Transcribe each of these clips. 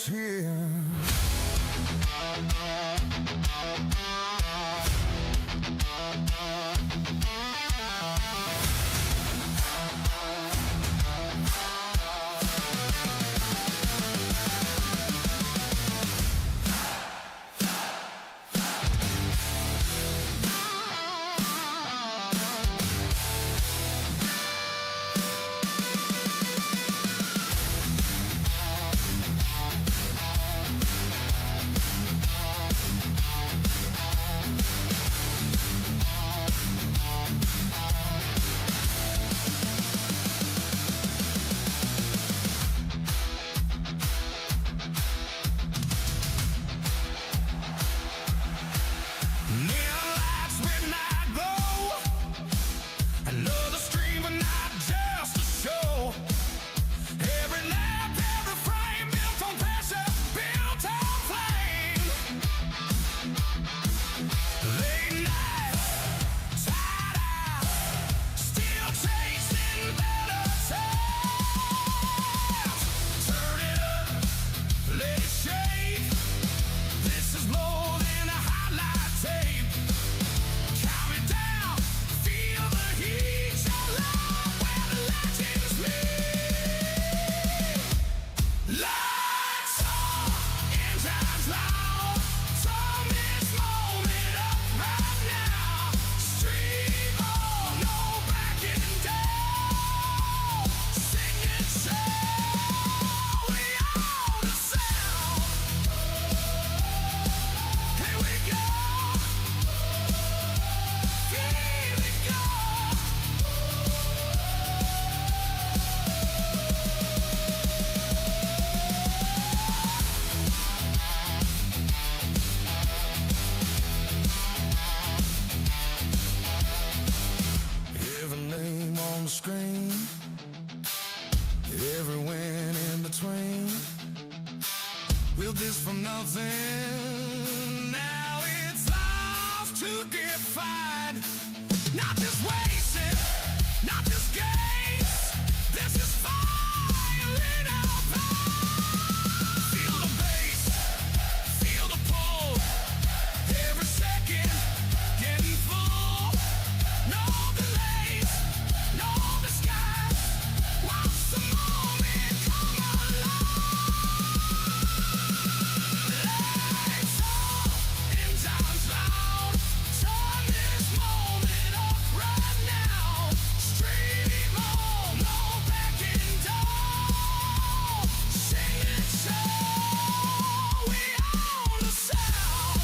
almost here. Screen, every win in between. Built this from nothing, now it's ours to get fine. Not just wasted, not just games, this is fire in our veins. Feel the bass, feel the pull, every second getting full. No delays, no disguise, watch the moment come alive. Lights on, engines loud, turn this moment up right now. Stream on, no backing down. Sing it so, we own the sound.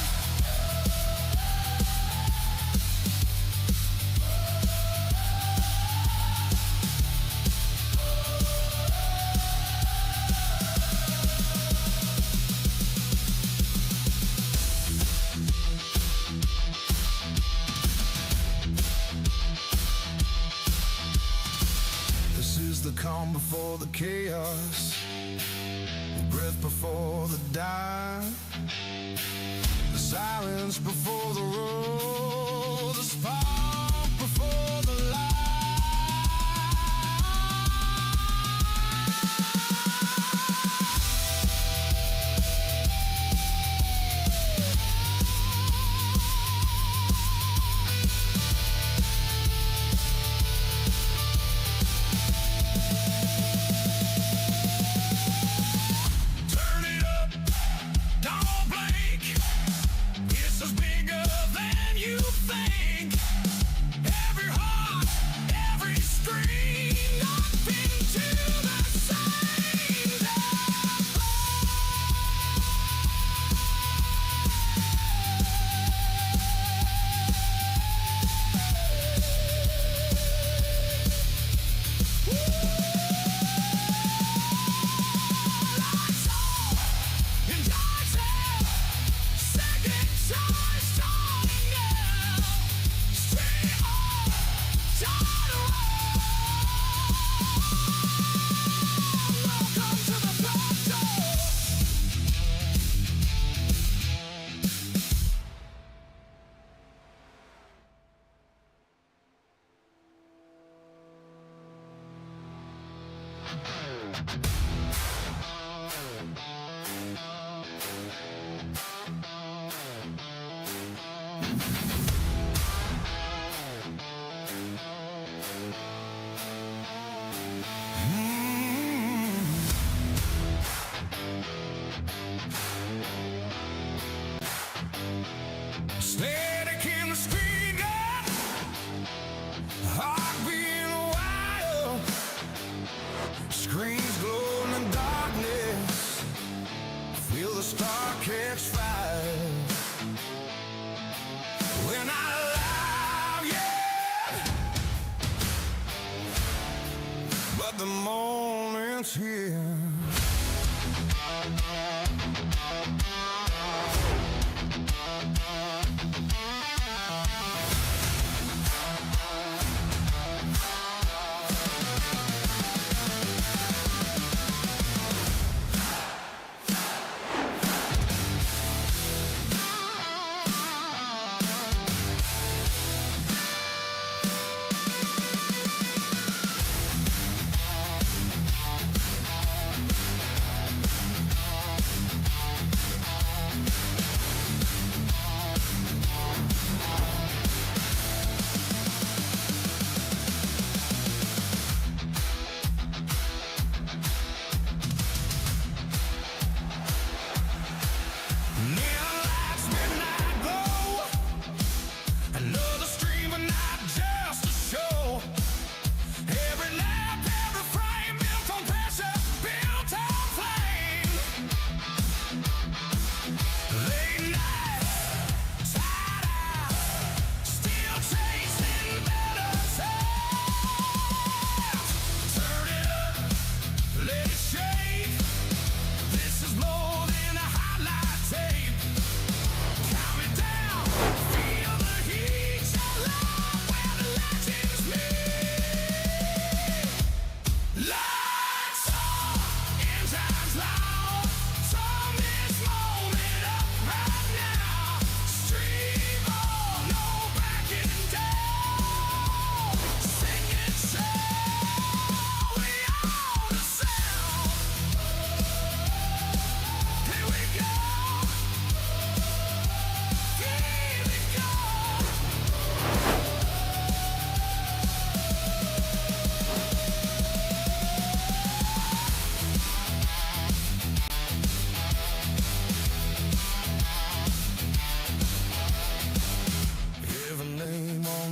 This is the calm before the chaos, the breath before the dive, the silence before the roar, the spark before the light. Turn it up, don't blink. It's as big as Static in the street, yeah. Heart beating wild. Screens glow in the darkness. Feel the star catch fire. We're not alive yet, but the moment's here.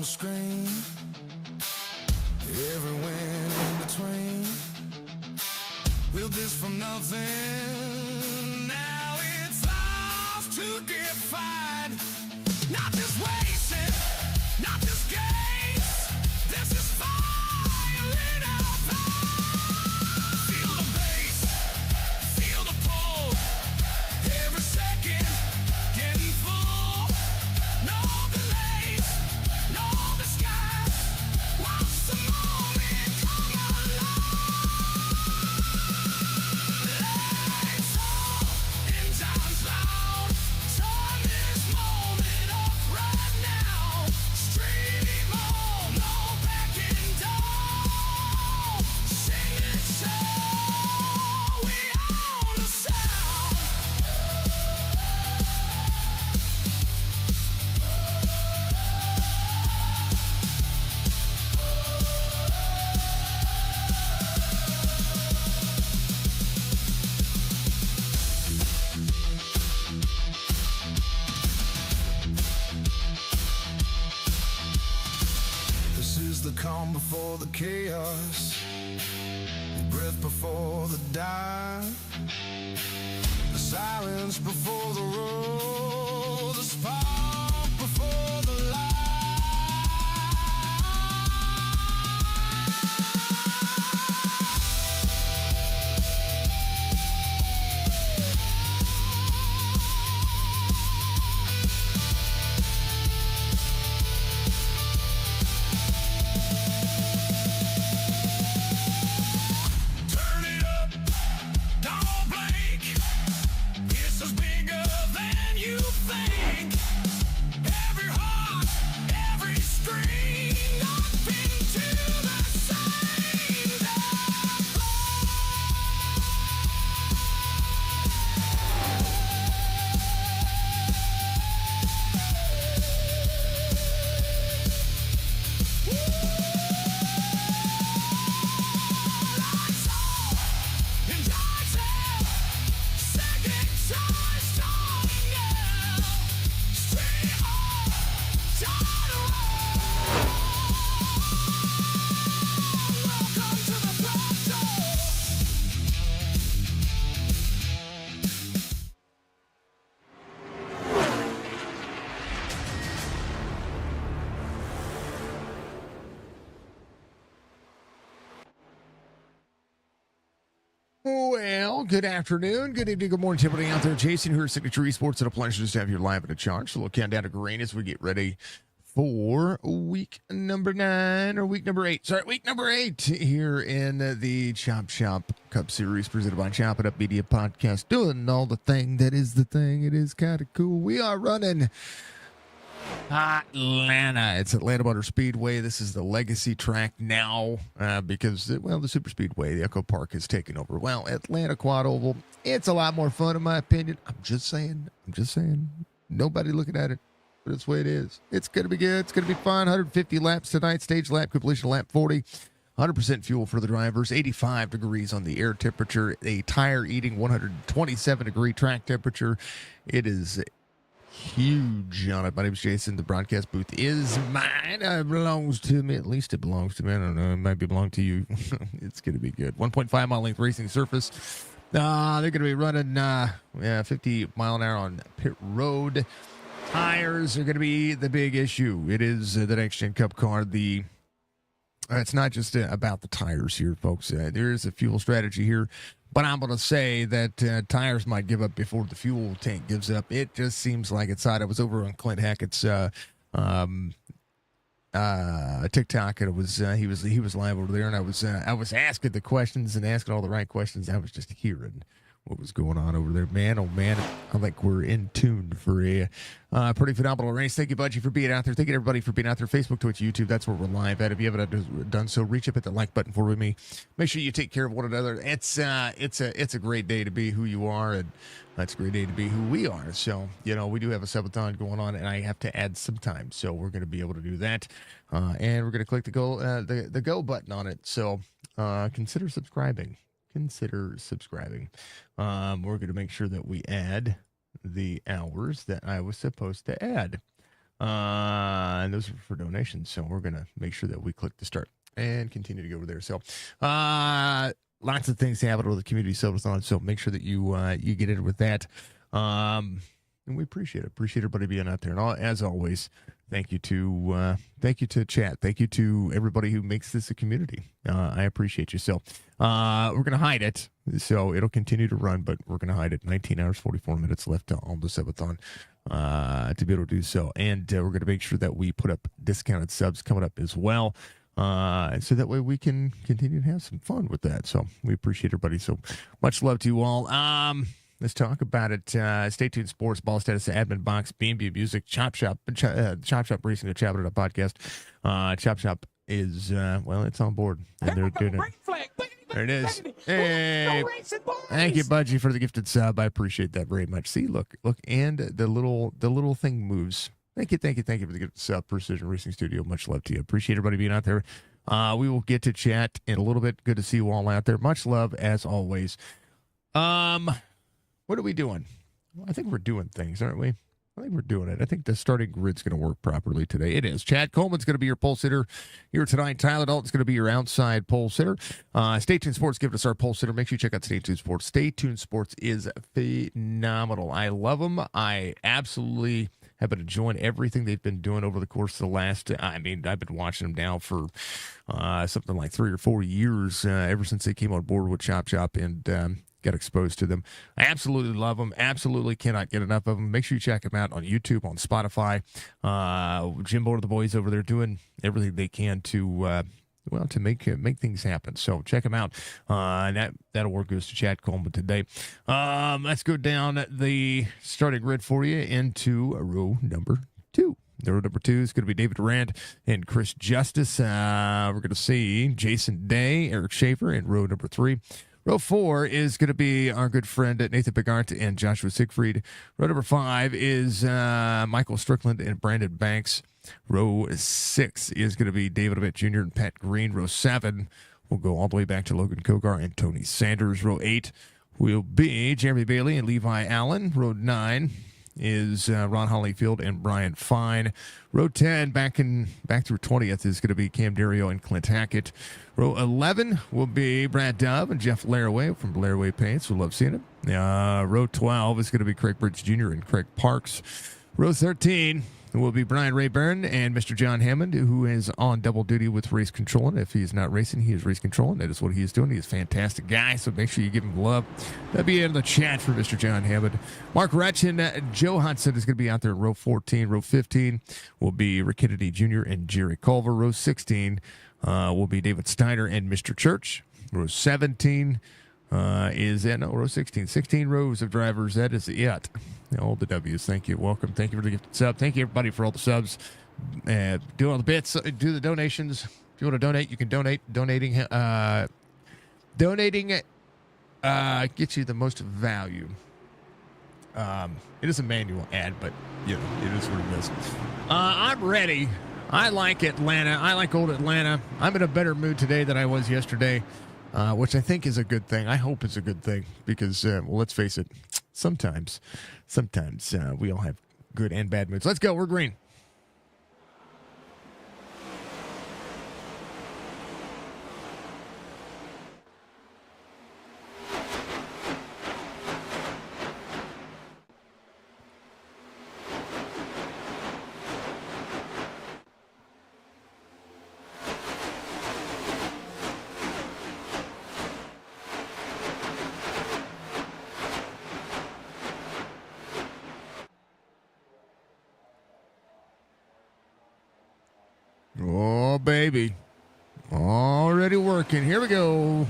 Screen, every win in between. Built this from nothing, now it's ours to define. Not this wasted, not this gaze. This is fire in our eyes. Feel the bass, feel the pull. Every second getting full. No delays. The calm before the chaos, the breath before the dive, the silence before the roar, the spark before the light. Bigger than you think. all. Good afternoon, good evening, good morning to everybody out there. Jason here, Signature Esports, and a pleasure to have you live and a charge. So we'll count down to green as we get ready for week number 9, or week number 8. Sorry, week number 8 here in the Chop Shop Cup Series presented by Chopp'n It Up Media Podcast. Doing all the thing that is the thing. It is kind of cool. We are running Atlanta. It's Atlanta Motor Speedway. This is the legacy track now because, well, the Super Speedway, the Echo Park, has taken over. Well, Atlanta Quad Oval, it's a lot more fun in my opinion. I'm just saying. Nobody looking at it, but it's the way it is. It's going to be good. It's going to be fun. 150 laps tonight. Stage lap completion, lap 40. 100% fuel for the drivers. 85 degrees on the air temperature. A tire eating 127 degree track temperature. It is huge on it. My name is Jason. The broadcast booth is mine. It belongs to me. At least it belongs to me. I don't know. It might belong to you. It's going to be good. 1.5 mile length racing surface. They're going to be running 50 mile an hour on pit road. Tires are going to be the big issue. It is the Next Gen Cup car. It's not just about the tires here, folks. There is a fuel strategy here. But I'm going to say that tires might give up before the fuel tank gives up. It just seems like it's odd. I was over on Clint Hackett's TikTok, and it was he was live over there, and I was asking the questions and asking all the right questions. I was just hearing what was going on over there. Man, oh man, I think we're in tune for a pretty phenomenal race. Thank you, Budgie, for being out there. Thank you, everybody, for being out there. Facebook, Twitch, YouTube, that's where we're live at. If you haven't done so, reach up at the like button for me. Make sure you take care of one another. It's a great day to be who you are, and that's a great day to be who we are. So, we do have a subathon going on, and I have to add some time, so we're going to be able to do that. And we're going to click the go button on it. So consider subscribing. We're going to make sure that we add the hours that I was supposed to add. And those are for donations. So we're going to make sure that we click the start and continue to go over there. So lots of things happen with the community subathon. So make sure that you get in with that. And we appreciate it. Appreciate everybody being out there. And as always, thank you to chat. Thank you to everybody who makes this a community. I appreciate you. So we're going to hide it. So it'll continue to run, but we're going to hide it. 19 hours, 44 minutes left on the subathon to be able to do so. And we're going to make sure that we put up discounted subs coming up as well. So that way we can continue to have some fun with that. So we appreciate everybody. So much love to you all. Let's talk about it. Stay tuned. Sports, Ball Status, Adminboxx, B&B Music, Chop Shop Racing, the Chopp'n It Up podcast. Chop Shop is, it's on board. And they're doing it. There it is. Hey, thank you, Budgie, for the gifted sub. I appreciate that very much. See, look, and the little thing moves. Thank you for the gifted sub, Precision Racing Studio. Much love to you. Appreciate everybody being out there. We will get to chat in a little bit. Good to see you all out there. Much love, as always. What are we doing? I think we're doing things, aren't we? I think we're doing it. I think the starting grid's going to work properly today. It is. Chad Coleman's going to be your pole sitter here tonight. Tyler Dalton's going to be your outside pole sitter. Stay Tuned Sports giving us our pole sitter. Make sure you check out Stay Tuned Sports. Stay Tuned Sports is phenomenal. I love them. I absolutely have been enjoying everything they've been doing over the course of the last, I've been watching them now for something like 3 or 4 years, ever since they came on board with Chop Shop, and got exposed to them. I absolutely love them. Absolutely cannot get enough of them. Make sure you check them out on YouTube, on Spotify. Jimbo and the boys over there doing everything they can to make things happen. So check them out. And that award goes to Chad Coleman today. Let's go down the starting grid for you into row number 2. Row number 2 is going to be David Durant and Chris Justice. We're going to see Jason Day, Eric Schaefer in row number 3. Row 4 is going to be our good friend Nathan Bigart and Joshua Siegfried. Row number 5 is Michael Strickland and Brandon Banks. Row 6 is going to be David Abbott Jr. and Pat Green. Row 7 will go all the way back to Logan Kogar and Tony Sanders. Row 8 will be Jeremy Bailey and Levi Allen. Row 9 is Ron Hollyfield and Brian Fine. Row 10, back through 20th, is going to be Cam Dario and Clint Hackett. Row 11 will be Brad Dove and Jeff Laraway from Laraway Paints. We love seeing him. Row 12 is going to be Craig Bridge Jr. and Craig Parks. Row 13 It will be Brian Rayburn and Mr. John Hammond, who is on double duty with race controlling. If he is not racing, he is race controlling. That is what he is doing. He is a fantastic guy, so make sure you give him love. That'll be in the chat for Mr. John Hammond. Mark Retch and Joe Hudson is going to be out there in row 14. Row 15 will be Rick Kennedy Jr. and Jerry Culver. Row 16 will be David Steiner and Mr. Church. Row 17 row 16. 16 rows of drivers. That is it. All the W's. Thank you. Welcome. Thank you for the gifted sub. Thank you, everybody, for all the subs. Do all the bits. Do the donations. If you want to donate, you can donate. Donating gets you the most value. It is a manual ad, but it is what it is. I'm ready. I like Atlanta. I like old Atlanta. I'm in a better mood today than I was yesterday, which I think is a good thing. I hope it's a good thing because, let's face it, sometimes we all have good and bad moods. Let's go. We're green. Oh, baby. Already working. Here we go.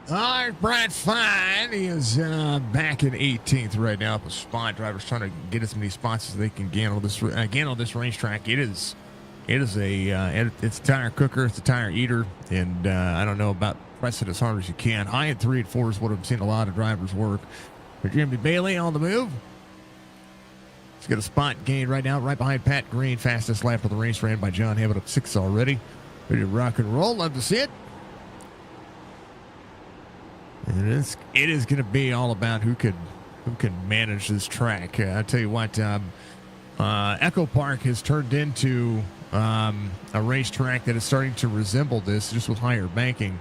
All right, Brad Fine. He is back in 18th right now. Up a spot. Drivers trying to get as many spots as they can gain on this racetrack. It's a tire cooker. It's a tire eater. And I don't know about press it as hard as you can. High and 3 and 4 is what I've seen a lot of drivers work. But Jimmy Bailey on the move. He's got a spot gained right now, right behind Pat Green. Fastest lap of the race ran by John Hammond up 6 already. Ready to rock and roll. Love to see it. And it is going to be all about who can manage this track. I tell you what, Echo Park has turned into a racetrack that is starting to resemble this, just with higher banking.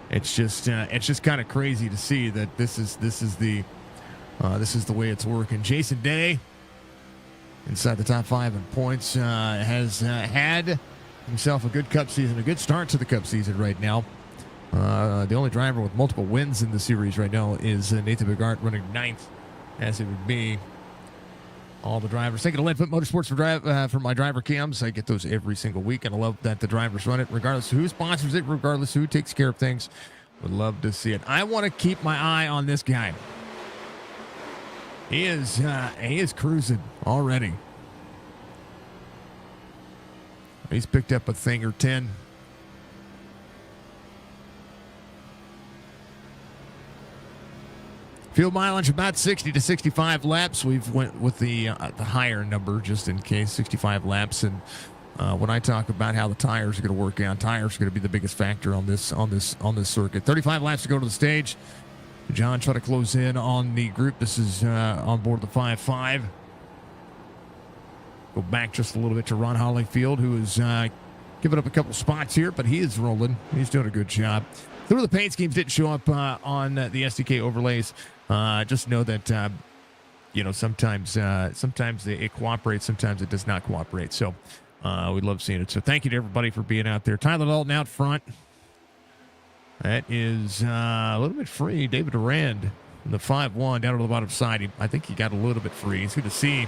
It's just kind of crazy to see that this is the way it's working. Jason Day, inside the top 5 in points, has had himself a good Cup season, a good start to the Cup season right now. The only driver with multiple wins in the series right now is Nathan Bogart, running 9th, as it would be. All the drivers taking a Leadfoot Motorsports for my driver cams. I get those every single week, and I love that the drivers run it, regardless of who sponsors it, regardless of who takes care of things. Would love to see it. I want to keep my eye on this guy. He is cruising already. He's picked up a thing or 10. Fuel mileage about 60 to 65 laps. We've went with the higher number just in case, 65 laps. And when I talk about how the tires are going to work out, tires are going to be the biggest factor on this circuit. 35 laps to go to the stage. John trying to close in on the group. This is on board the 5-5. Go back just a little bit to Ron Hollingfield, who is giving up a couple spots here, but he is rolling. He's doing a good job. Through the paint schemes didn't show up on the SDK overlays. Just know that sometimes it cooperates, sometimes it does not cooperate. So we love seeing it. So thank you to everybody for being out there. Tyler Dalton out front. That is a little bit free. David Durand, the 5-1 down to the bottom side. I think he got a little bit free. It's good to see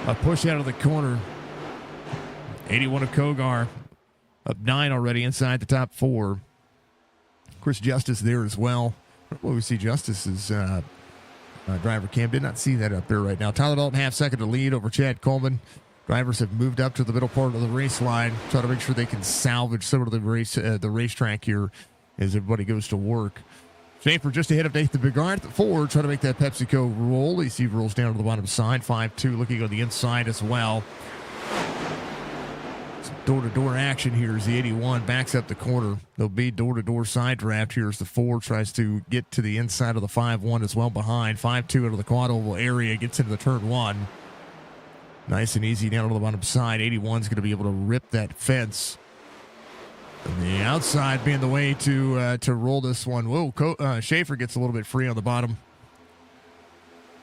a push out of the corner. 81 of Kogar, up 9 already inside the top 4. Chris Justice there as well. Well, we see Justice's driver cam. Did not see that up there right now. Tyler Dalton half second to lead over Chad Coleman. Drivers have moved up to the middle part of the race line, try to make sure they can salvage some of the racetrack here as everybody goes to work. Schaefer just ahead of Nathan Bigard at the forward, trying to make that PepsiCo roll. You see rolls down to the bottom side, 5-2, looking on the inside as well. Some door-to-door action here as the 81 backs up the corner. There'll be door-to-door side draft here as the 4 tries to get to the inside of the 5-1 as well behind. 5-2 into the quad oval area, gets into the turn 1. Nice and easy down to the bottom side. 81's going to be able to rip that fence. And the outside being the way to roll this one. Whoa, Schaefer gets a little bit free on the bottom.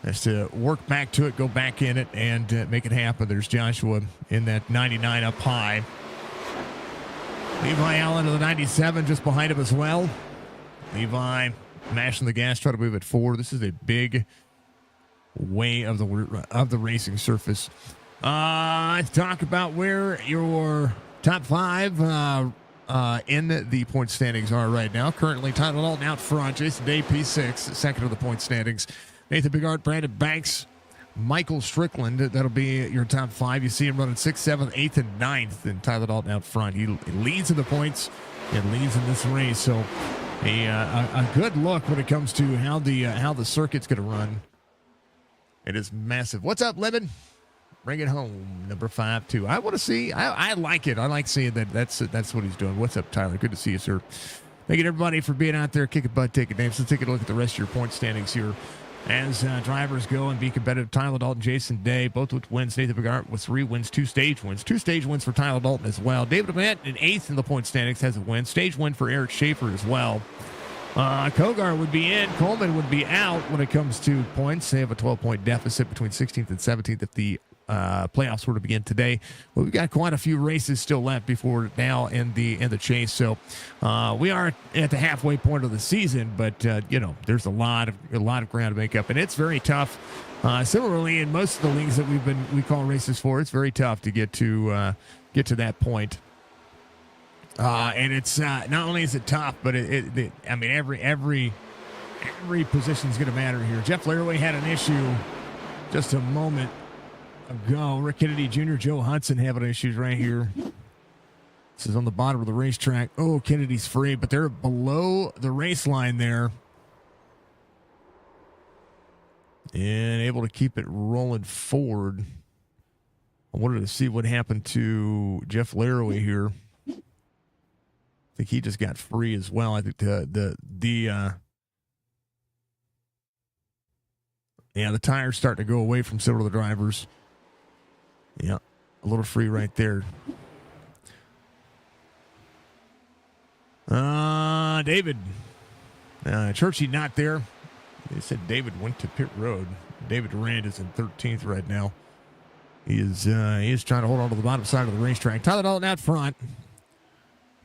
Has to work back to it, go back in it, and make it happen. There's Joshua in that 99 up high. Levi Allen to the 97 just behind him as well. Levi mashing the gas, trying to move it forward. This is a big way of the racing surface. Let's talk about where your top 5 in the point standings are right now. Currently, Tyler Dalton out front. Jason Day, P6, second of the point standings. Nathan Bigard, Brandon Banks, Michael Strickland. That'll be your top 5. You see him running 6th, 7th, 8th, and 9th. And Tyler Dalton out front. He leads in the points and leads in this race. So a good look when it comes to how the circuit's going to run. It is massive. What's up, Lemon? Bring it home, number 5-2. I want to see. I like it. I like seeing that. That's what he's doing. What's up, Tyler? Good to see you, sir. Thank you, everybody, for being out there, kicking butt, taking names. Let's take a look at the rest of your point standings here as drivers go and be competitive. Tyler Dalton, Jason Day, both with wins. Nathan Bigard with 3 wins, 2 stage wins. 2 stage wins for Tyler Dalton as well. David Ament in 8th in the point standings has a win. Stage win for Eric Schaefer as well. Kogar would be in. Coleman would be out when it comes to points. They have a 12-point deficit between 16th and 17th if the playoffs were to begin today. Well, we've got quite a few races still left before now in the chase. So we are at the halfway point of the season, but there's a lot of ground to make up, and it's very tough. Similarly, in most of the leagues that we call races for, it's very tough to get to that point. And it's not only is it tough, but every position is going to matter here. Jeff Laraway had an issue just a moment ago. Rick Kennedy Jr., Joe Hudson having issues right here. This is on the bottom of the racetrack. Oh, Kennedy's free, but they're below the race line there. And able to keep it rolling forward. I wanted to see what happened to Jeff Laraway here. I think he just got free as well. I think the tire's starting to go away from several of the drivers. Yeah, a little free right there. David. Churchy not there. They said David went to pit road. David Durant is in 13th right now. He is trying to hold on to the bottom side of the racetrack. Tyler Dalton out front.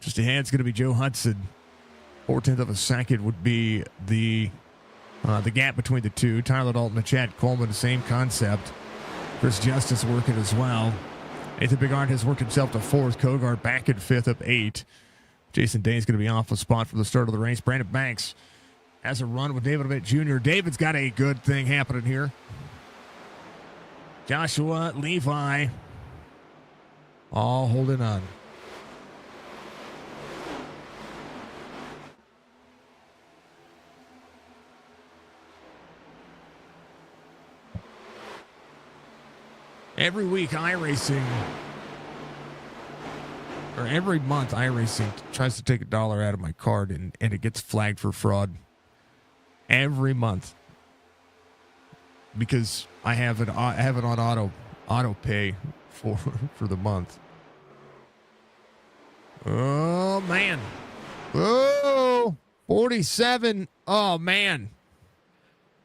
Just ahead is going to be Joe Hudson. 4/10 of a second would be the gap between the two. Tyler Dalton and Chad Coleman, the same concept. Chris Justice working as well. Nathan Bigard has worked himself to 4th. Kogar back in 5th up 8. Jason Day is going to be off a spot from the start of the race. Brandon Banks has a run with David Ament Jr. David's got a good thing happening here. Joshua, Levi, all holding on. Every week, iRacing, or every month, iRacing tries to take $1 out of my card, and it gets flagged for fraud. Every month, because I have it on auto pay for the month. Oh man! Oh, 47. Oh man!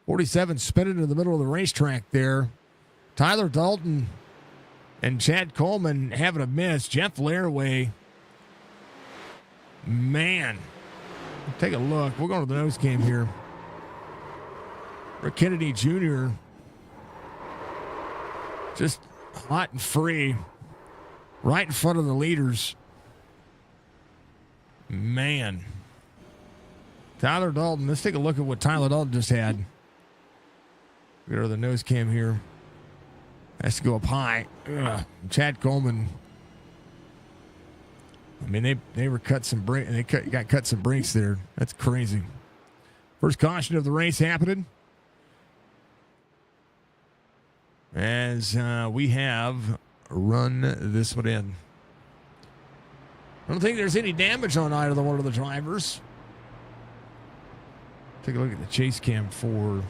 47 spinning in the middle of the racetrack there. Tyler Dalton and Chad Coleman having a miss. Jeff Laraway. Man. Take a look. We're going to the nose cam here. Rick Kennedy Jr. just hot and free. Right in front of the leaders. Man. Tyler Dalton. Let's take a look at what Tyler Dalton just had. Go to the nose cam here. Has to go up high. Ugh. Chad Coleman. I mean, they were cut some break. They got cut some brakes there. That's crazy. First caution of the race happening. As we have run this one in. I don't think there's any damage on either one of the drivers. Take a look at the chase cam for.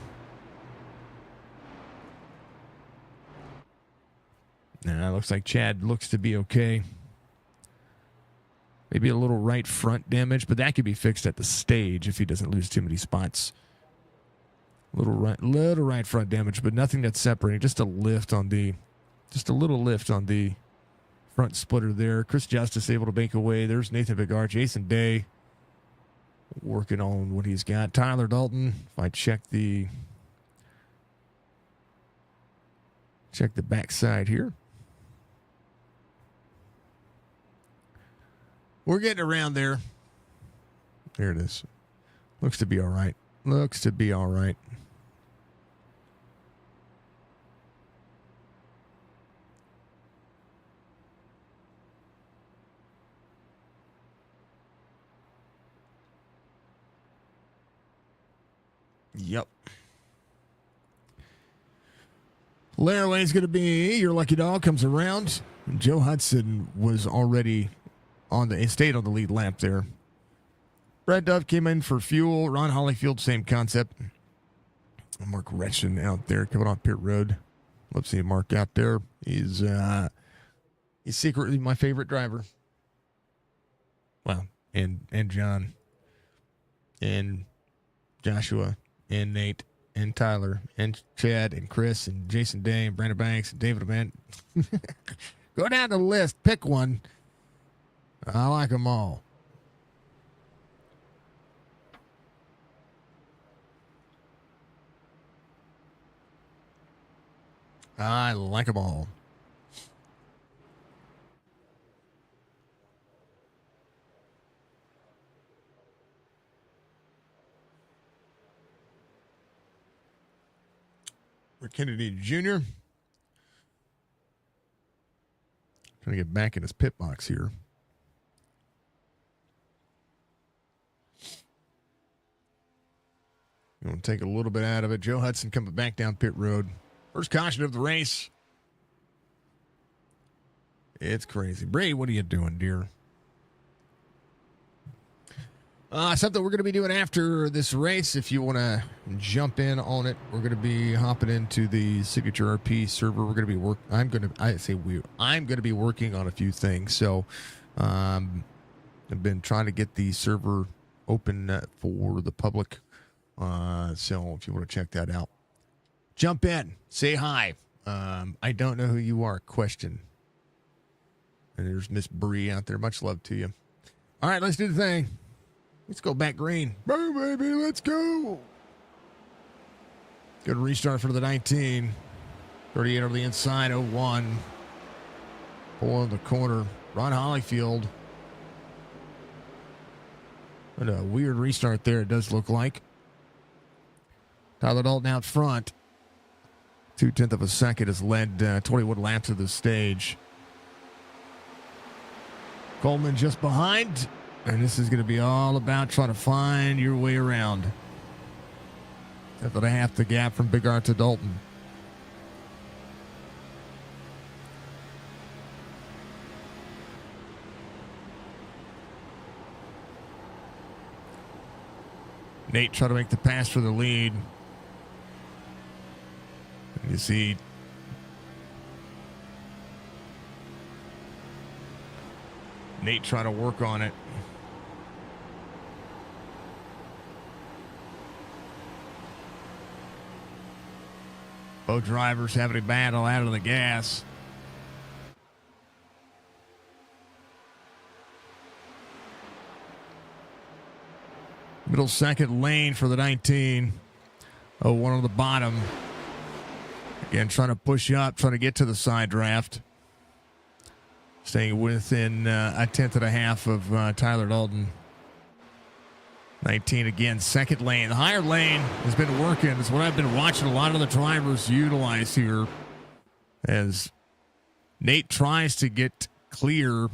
Nah, looks like Chad looks to be okay. Maybe a little right front damage, but that could be fixed at the stage if he doesn't lose too many spots. Little right front damage, but nothing that's separating. Just a little lift on the front splitter there. Chris Justice able to bank away. There's Nathan Bigard, Jason Day working on what he's got. Tyler Dalton, if I check the backside here. We're getting around there. There it is. Looks to be all right. Yep. Laraway's going to be your lucky dog. Comes around. Joe Hudson was already stayed on the lead lap there. Brad Duff came in for fuel. Ron Hollyfield, same concept. Mark Retchen out there coming off pit road. Love seeing Mark out there. He's secretly my favorite driver. Well, and John and Joshua and Nate and Tyler and Chad and Chris and Jason Day and Brandon Banks and David Amant. Go down the list. Pick one. I like them all. I like them all. Rick Kennedy Jr. Trying to get back in his pit box here. You want to take a little bit out of it. Joe Hudson coming back down pit road. First caution of the race. It's crazy. Brady, what are you doing, dear? Something we're going to be doing after this race. If you want to jump in on it, we're going to be hopping into the Signature RP server. We're going to be I'm going to be working on a few things. So, I've been trying to get the server open for the public. So if you want to check that out, jump in, say hi. I don't know who you are. Question. And there's Miss Bree out there. Much love to you. All right, let's do the thing. Let's go back green. Boom, baby, let's go. Good restart for the 19. 38 over the inside, 01. Pull in the corner. Ron Hollyfield. What a weird restart there, it does look like. Tyler Dalton out front. 0.2 of a second has led 21 laps of the stage. Coleman just behind. And this is going to be all about trying to find your way around. Except a half the gap from Bigard to Dalton. Nate trying to make the pass for the lead. You see Nate trying to work on it. Both drivers having a battle out of the gas. Middle second lane for the 19. 01 on the bottom. Again, trying to push up, trying to get to the side draft. Staying within a 1/10 of Tyler Dalton. 19 again, second lane. The higher lane has been working. It's what I've been watching a lot of the drivers utilize here. as Nate tries to get clear.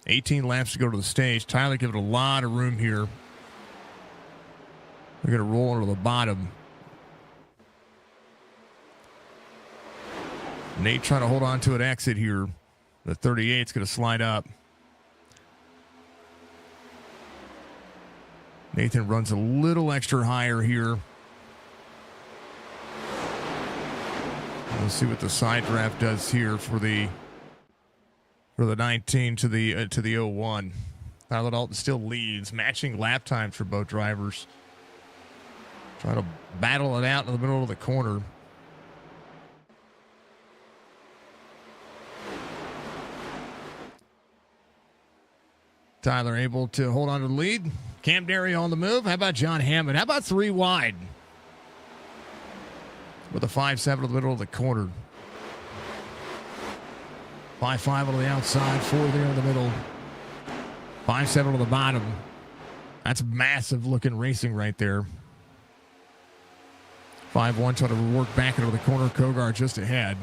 18 laps to go to the stage. Tyler giving a lot of room here. They're going to roll into the bottom. Nate trying to hold on to an exit here. The 38's going to slide up. Nathan runs a little extra higher here. We'll see what the side draft does here for the 19 to the 01. Tyler Dalton still leads, matching lap times for both drivers. Trying to battle it out in the middle of the corner. Tyler able to hold on to the lead. Cam Dario on the move. How about John Hammond? How about 3 wide? With a 5-7 in the middle of the corner. 5-5 on the outside, 4 there in the middle. 5-7 on the bottom. That's massive looking racing right there. 5-1 trying to work back into the corner. Kogar just ahead.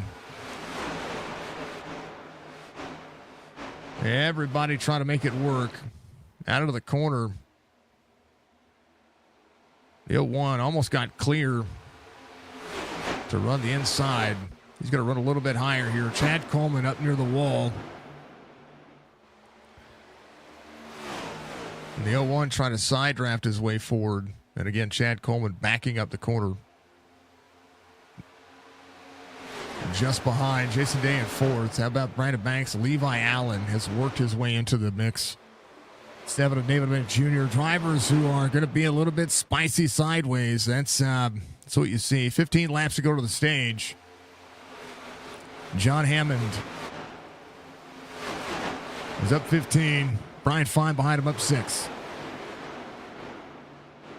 Everybody trying to make it work. Out of the corner. The 01 almost got clear to run the inside. He's going to run a little bit higher here. Chad Coleman up near the wall. And the 01 trying to side draft his way forward. And again, Chad Coleman backing up the corner. Just behind Jason Day in 4th. How about Brandon Banks? Levi Allen has worked his way into the mix. 7 of David Bennett Jr. Drivers who are going to be a little bit spicy sideways. That's what you see. 15 laps to go to the stage. John Hammond is up 15. Brian Fine behind him up 6.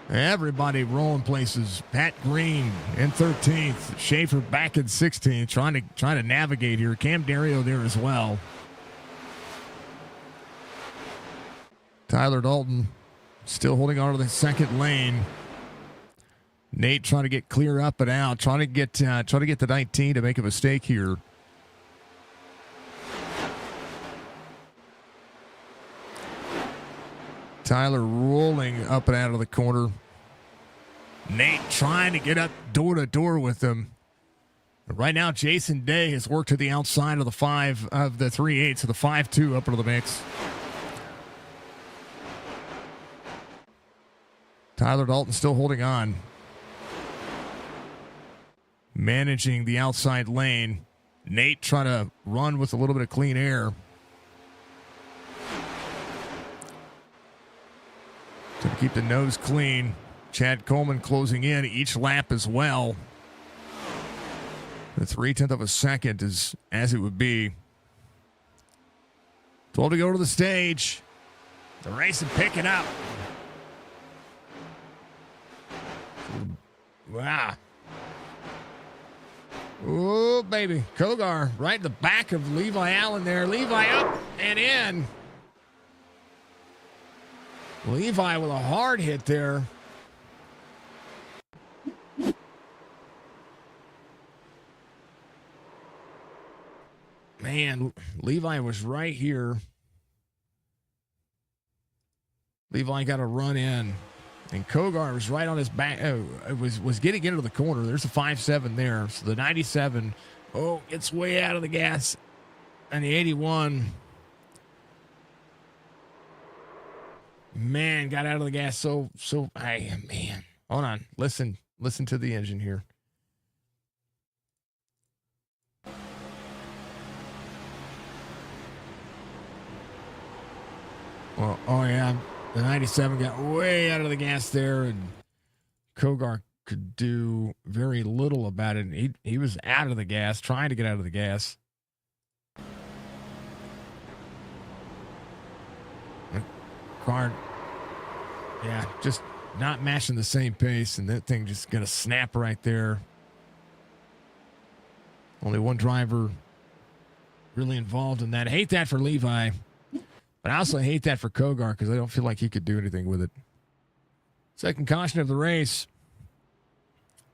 Everybody rolling places. Pat Green in 13th. Schaefer back in 16th. Trying to navigate here. Cam Dario there as well. Tyler Dalton still holding on to the second lane. Nate trying to get clear up and out. Trying to get the 19 to make a mistake here. Tyler rolling up and out of the corner. Nate trying to get up door to door with him. But right now, Jason Day has worked to the outside of the 3/8, so the 5-2 up into the mix. Tyler Dalton still holding on. Managing the outside lane. Nate trying to run with a little bit of clean air. To keep the nose clean. Chad Coleman closing in each lap as well. The 0.3 of a second is as it would be. 12 to go to the stage. The race is picking up. Wow. Oh, baby. Kogar right in the back of Levi Allen there. Levi up and in. Levi with a hard hit there. Man, Levi was right here. Levi got a run in. And Kogar was right on his back. Was getting into the corner. There's a 5-7 there. So the 97, gets way out of the gas. And the 81, man, got out of the gas. Man, hold on. Listen to the engine here. Well, yeah. The 97 got way out of the gas there, and Kogar could do very little about it. He was out of the gas, trying to get out of the gas. Car, yeah, just not matching the same pace, and that thing just going to snap right there. Only one driver really involved in that. I hate that for Levi. But I also hate that for Kogar because I don't feel like he could do anything with it. Second caution of the race.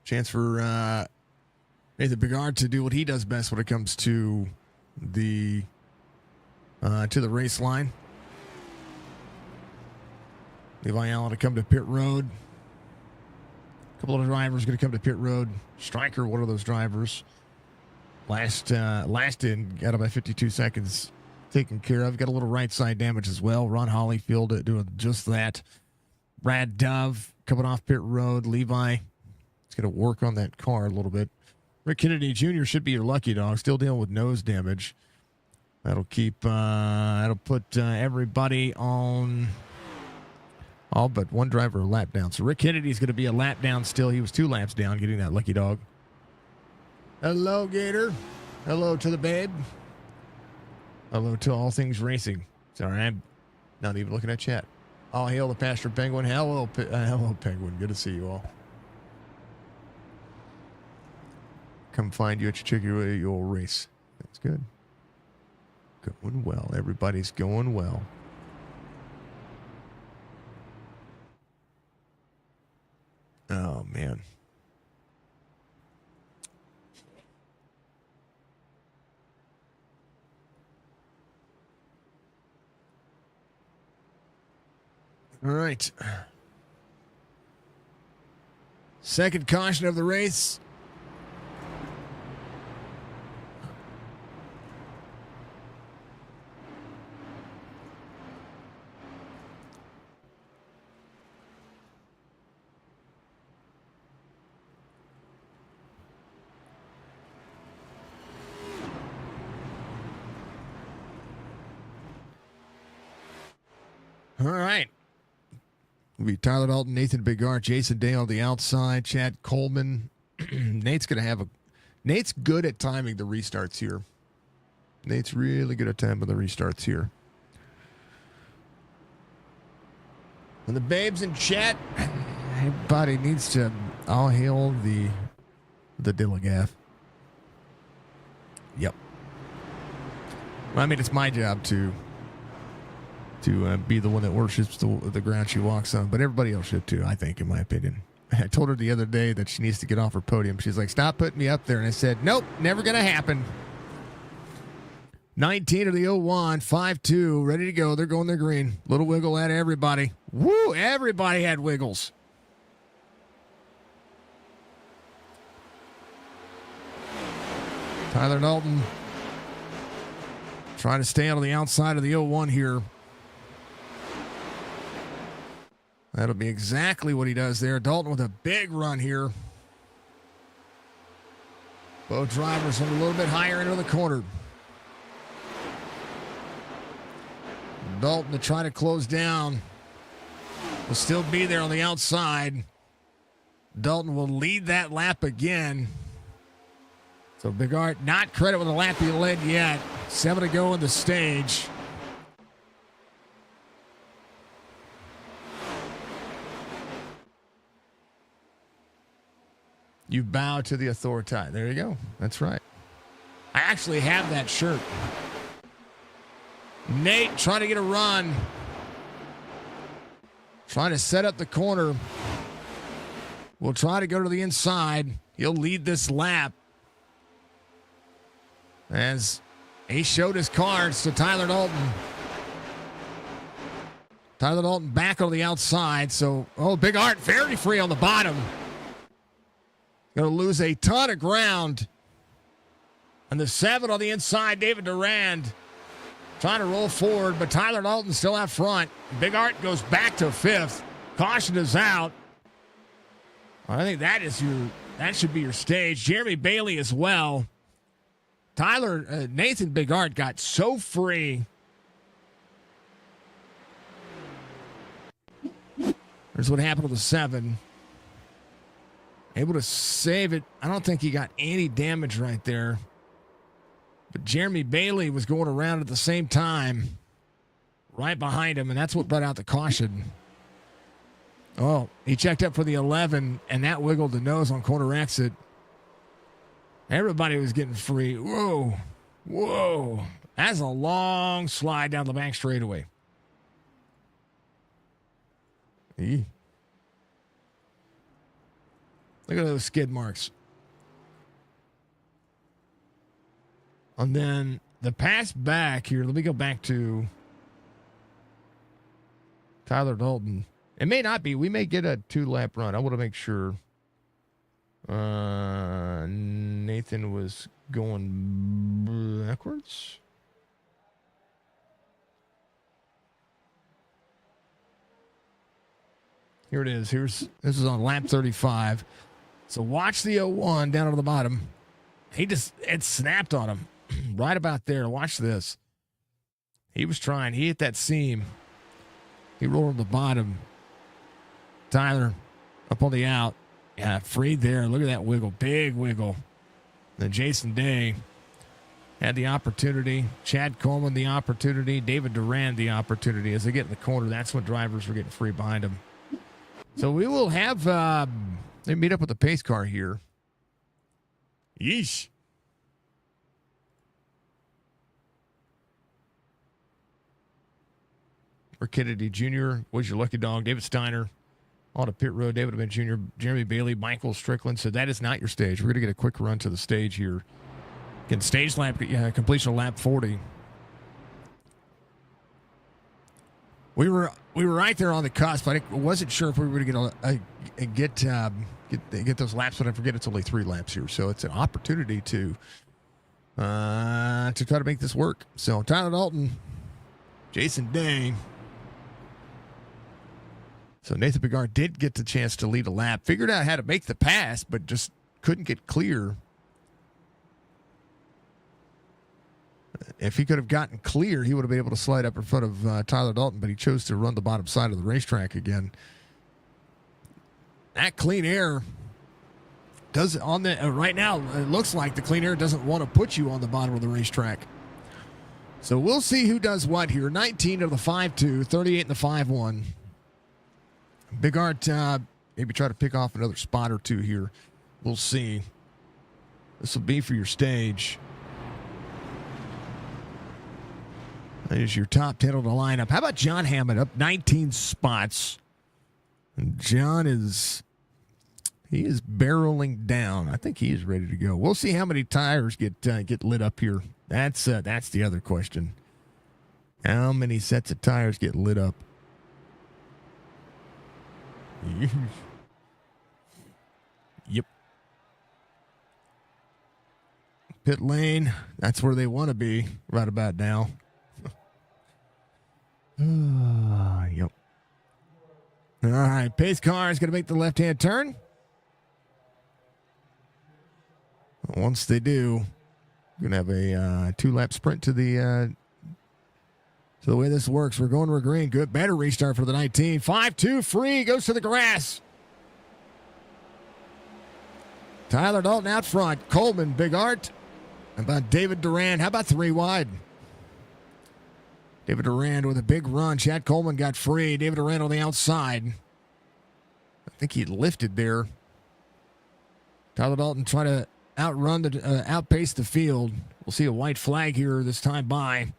Chance for Nathan Bigard to do what he does best when it comes to the race line. Levi Allen to come to pit road. A couple of drivers going to come to pit road. Stryker, one of those drivers. Last in, got about 52 seconds taken care of. Got a little right side damage as well. Ron Hollyfield doing just that. Brad Dove coming off pit road. Levi is going to work on that car a little bit. Rick Kennedy Jr. should be your lucky dog. Still dealing with nose damage. That'll put everybody on all but one driver a lap down. So Rick Kennedy's going to be a lap down still. He was 2 laps down getting that lucky dog. Hello, Gator. Hello to the babe. Hello to all things racing. Sorry, I'm not even looking at chat. All hail the Pastor Penguin. Hello, Penguin. Good to see you all. Come find you at your Chicky old race. That's good. Going well. Everybody's going well. Oh, man. All right. Second caution of the race. All right. It'll be Tyler Dalton, Nathan Bigard, Jason Day on the outside, Chad Coleman. Nate's good at timing the restarts here. Nate's really good at timing the restarts here. And the babes in chat, everybody needs to all hail the Dilligaff. Yep. Well, I mean, it's my job to be the one that worships the ground she walks on, but everybody else should too, I think, in my opinion. I told her the other day that she needs to get off her podium. She's like, stop putting me up there. And I said, nope, never going to happen. 19 of the 01, 5-2, ready to go. They're going their green. Little wiggle at everybody. Woo, everybody had wiggles. Tyler Dalton trying to stay out on the outside of the 01 here. That'll be exactly what he does there. Dalton with a big run here. Both drivers from a little bit higher into the corner. Dalton to try to close down. Will still be there on the outside. Dalton will lead that lap again. So Bigard not credit with the lap he led yet. 7 to go in the stage. You bow to the authority. There you go. That's right. I actually have that shirt. Nate trying to get a run. Trying to set up the corner. Will try to go to the inside. He'll lead this lap. As he showed his cards to Tyler Dalton. Tyler Dalton back on the outside. So, Big Art very free on the bottom. Going to lose a ton of ground. And the 7 on the inside, David Durand trying to roll forward, but Tyler Dalton still out front. Big Art goes back to 5th. Caution is out. I think that should be your stage. Jeremy Bailey as well. Nathan Big Art got so free. Here's what happened with the 7. Able to save it. I don't think he got any damage right there. But Jeremy Bailey was going around at the same time. Right behind him, and that's what brought out the caution. Oh, he checked up for the 11, and that wiggled the nose on corner exit. Everybody was getting free. Whoa. Whoa. That's a long slide down the back straightaway. Look at those skid marks. And then the pass back here, let me go back to Tyler Dalton. It may not be. We may get a 2-lap run. I want to make sure. Nathan was going backwards. Here it is. This is on lap 35. So watch the 01 down on the bottom. It snapped on him right about there. Watch this. He was trying. He hit that seam. He rolled on the bottom. Tyler up on the out. Yeah, free there. Look at that wiggle. Big wiggle. Then Jason Day had the opportunity. Chad Coleman the opportunity. David Duran the opportunity. As they get in the corner, that's when drivers were getting free behind them. So we will have they meet up with the pace car here. Yeesh. Or Kennedy Jr. was your lucky dog. David Steiner on a pit road. David Ben Jr., Jeremy Bailey, Michael Strickland. So that is not your stage. We're going to get a quick run to the stage here. Again, stage lap, completion of lap 40. We were right there on the cusp. I wasn't sure if we were going to get those laps, but I forget it's only 3 laps here, so it's an opportunity to try to make this work. So Tyler Dalton, Jason Day. So Nathan Bigard did get the chance to lead a lap. Figured out how to make the pass, but just couldn't get clear. If he could have gotten clear, he would have been able to slide up in front of Tyler Dalton, but he chose to run the bottom side of the racetrack again. That clean air does on the right now. It looks like the clean air doesn't want to put you on the bottom of the racetrack. So we'll see who does what here. 19 of the 5.2, 38 in the 5.1. Big Art maybe try to pick off another spot or two here. We'll see. This will be for your stage. That is your top 10 of the lineup. How about John Hammond up 19 spots? And John is barreling down. I think he is ready to go. We'll see how many tires get lit up here. That's the other question. How many sets of tires get lit up? Yep. Pit lane. That's where they want to be right about now. Yep. All right. Pace car is going to make the left-hand turn. Once they do, we're going to have a 2-lap sprint to the so the way this works, we're going to a green. Good. Better restart for the 19. 5-2 free. Goes to the grass. Tyler Dalton out front. Coleman, Big Art. How about David Duran? How about 3 wide? David Duran with a big run. Chad Coleman got free. David Duran on the outside. I think he lifted there. Tyler Dalton trying to outpace the field. We'll see a white flag here this time by.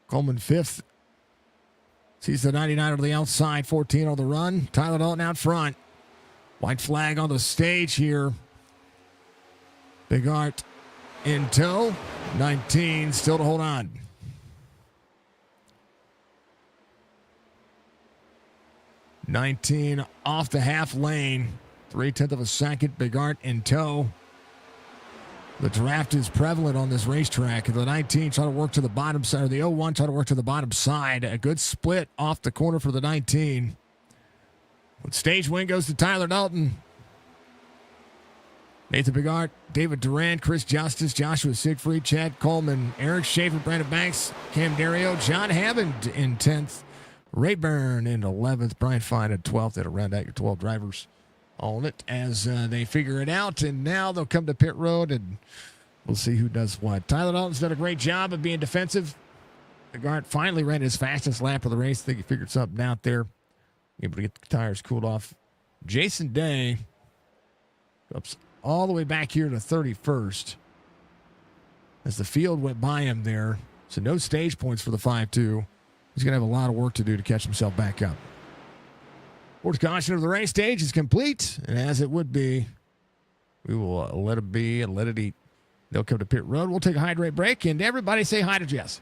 Coleman 5th. Sees the 99 on the outside, 14 on the run. Tyler Dalton out front. White flag on the stage here. Big Art in tow. 19 still to hold on. (19) off the half lane. 0.3 of a second. Big Art in tow. The draft is prevalent on this racetrack. The 19 try to work to the bottom side, or the 01 try to work to the bottom side. A good split off the corner for the 19. When stage win goes to Tyler Dalton. Nathan Bigart, David Duran, Chris Justice, Joshua Siegfried, Chad Coleman, Eric Schaefer, Brandon Banks, Cam Dario, John Hammond in 10th, Rayburn in 11th, Brian Fine in 12th. That'll round out your 12 drivers on it as they figure it out. And now they'll come to pit road and we'll see who does what. Tyler Dalton's done a great job of being defensive. Bigart finally ran his fastest lap of the race. I think he figured something out there. Able to get the tires cooled off. Jason Day ups all the way back here to 31st as the field went by him there. So no stage points for the 5-2. He's going to have a lot of work to do to catch himself back up. Fourth caution of the race stage is complete, and as it would be, We will let it be and let it eat. They'll come to pit road. We'll take a hydrate break, and everybody say hi to Jess.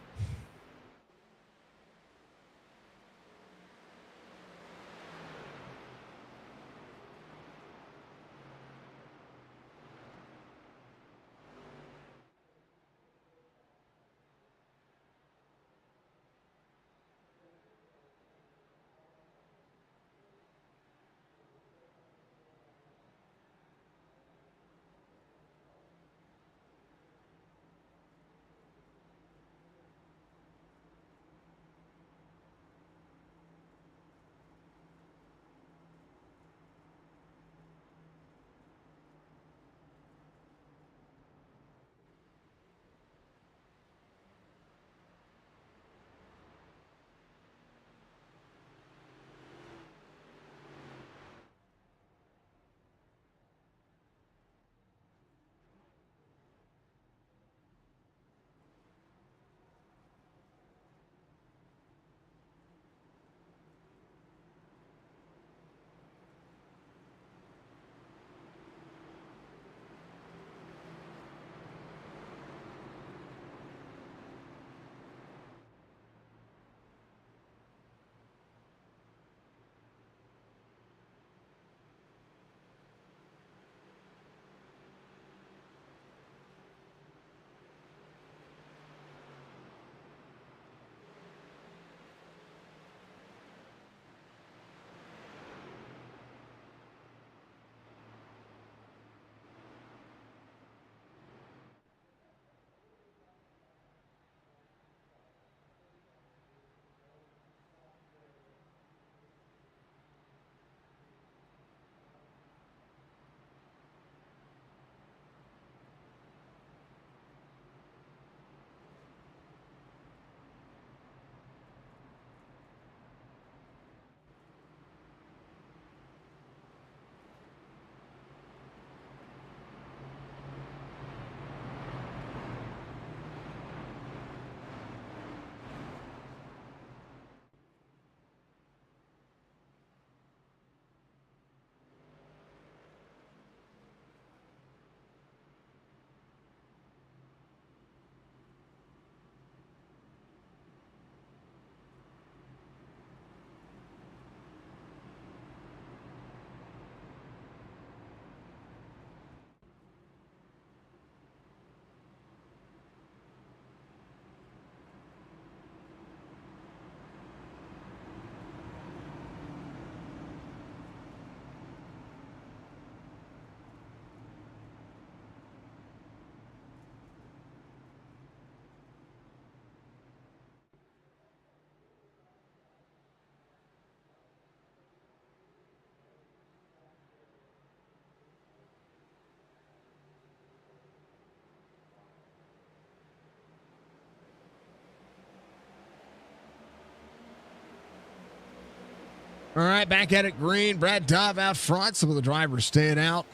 All right, back at it, green. Brad Dove out front. Some of the drivers staying out.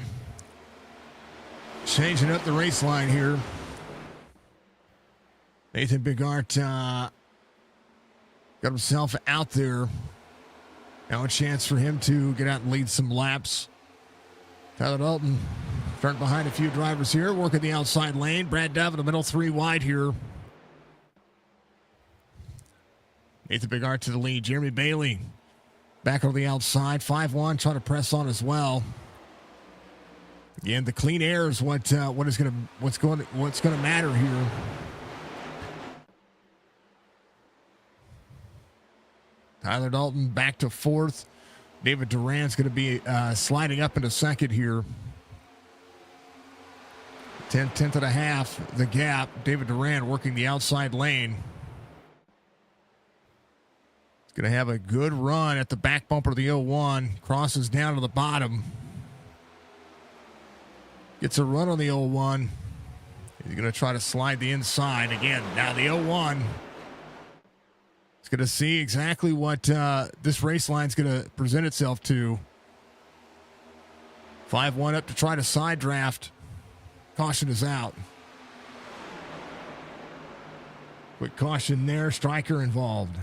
Changing up the race line here. Nathan Bigart got himself out there. Now a chance for him to get out and lead some laps. Tyler Dalton starting behind a few drivers here, working the outside lane. Brad Dove in the middle, 3 wide here. Nathan Bigart to the lead. Jeremy Bailey back on the outside, 5-1, trying to press on as well. Again, the clean air is what's going to matter here. Tyler Dalton back to 4th. David Duran's going to be sliding up into 2nd here. 10th and a half, the gap. David Duran working the outside lane. Going to have a good run at the back bumper of the 01. Crosses down to the bottom. Gets a run on the 01. He's going to try to slide the inside again. Now the 01 is going to see exactly what this race line is going to present itself to. 5-1 up to try to side draft. Caution is out. Quick caution there. Striker involved.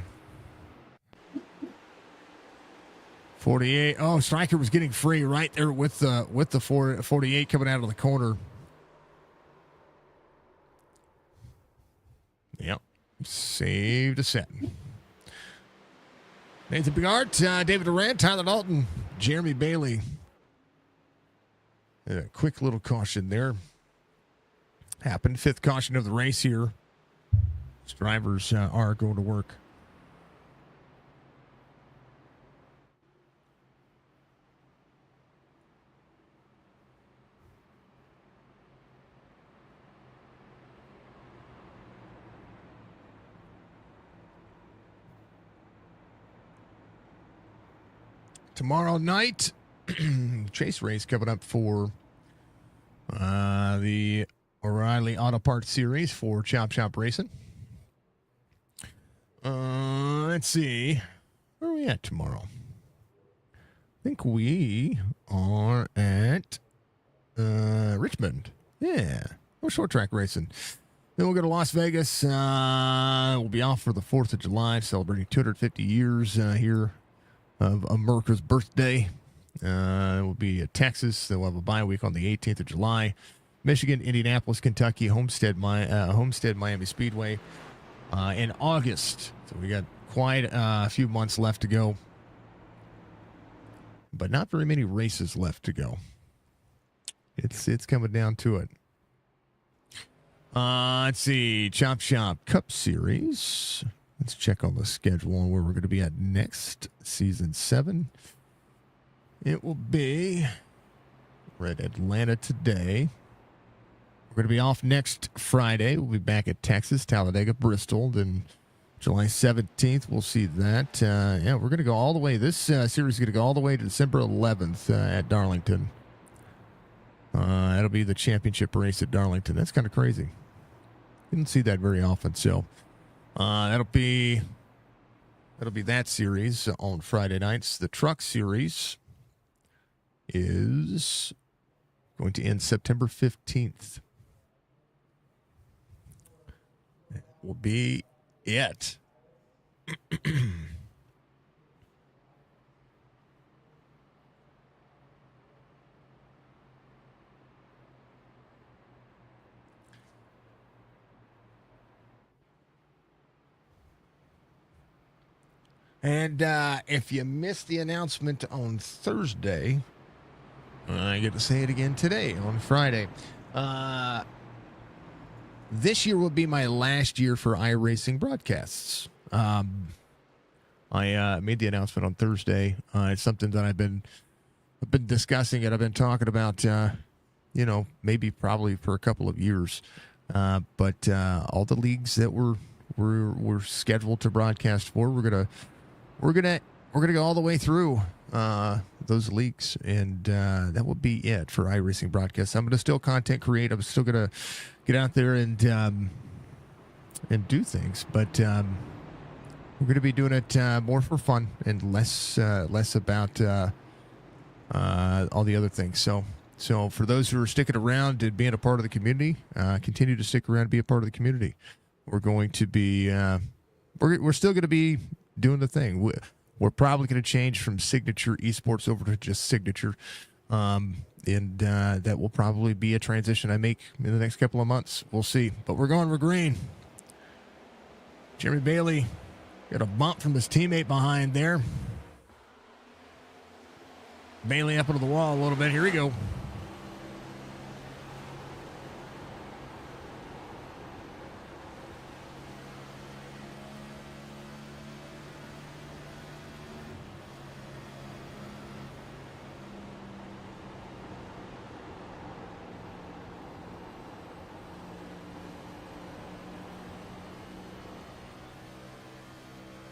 48. Oh, Stryker was getting free right there with the 48 coming out of the corner. Yep. Saved a set. Nathan Bigart, David Durant, Tyler Dalton, Jeremy Bailey. A quick little caution there. Happened. Fifth caution of the race here. These drivers are going to work. Tomorrow night, chase race coming up for the O'Reilly Auto Parts Series for Chop Shop Racing. Let's see. Where are we at tomorrow? I think we are at Richmond. Yeah. We're short track racing. Then we'll go to Las Vegas. We'll be off for the 4th of July, celebrating 250 years here of America's birthday. We'll be at Texas. They'll have a bye week on the 18th of July. Michigan, Indianapolis, Kentucky, Homestead, Miami Speedway in August. So we got quite a few months left to go, but not very many races left to go. It's coming down to it. Let's see. Chop Shop Cup Series. Let's check on the schedule and where we're going to be at next. Season 7. It will be. We're at Atlanta today. We're going to be off next Friday. We'll be back at Texas, Talladega, Bristol. Then July 17th, we'll see that. We're going to go all the way. This series is going to go all the way to December 11th at Darlington. That'll be the championship race at Darlington. That's kind of crazy. You don't see that very often. So that'll be that series on Friday nights. The truck series is going to end September 15th. That will be it. And if you missed the announcement on Thursday, I get to say it again today on Friday. This year will be my last year for iRacing broadcasts. I made the announcement on Thursday. It's something that I've been discussing it. I've been talking about, maybe probably for a couple of years. But all the leagues that we're scheduled to broadcast for, we're gonna go all the way through those leagues, and that will be it for iRacing broadcasts. I'm gonna still content create. I'm still gonna get out there and do things, but we're gonna be doing it more for fun and less about all the other things. So for those who are sticking around and being a part of the community, continue to stick around and be a part of the community. We're going to be we're still going to be doing the thing. We're probably going to change from Signature eSports over to just Signature. And that will probably be a transition I make in the next couple of months. We'll see. But we're green. Jeremy Bailey got a bump from his teammate behind there. Bailey up into the wall a little bit. Here we go.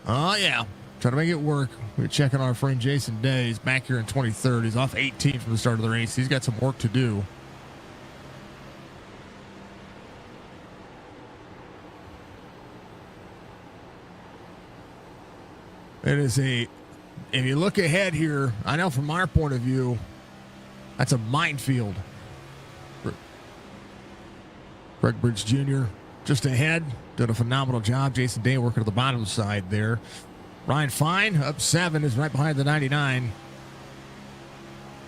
Oh, yeah. Trying to make it work. We're checking our friend Jason Day. He's back here in 23rd. He's off 18 from the start of the race. He's got some work to do. It is if you look ahead here, I know from our point of view, that's a minefield. Greg Bridge Jr. just ahead. Did a phenomenal job. Jason Day working at the bottom side there. Ryan Fine up 7 is right behind the 99.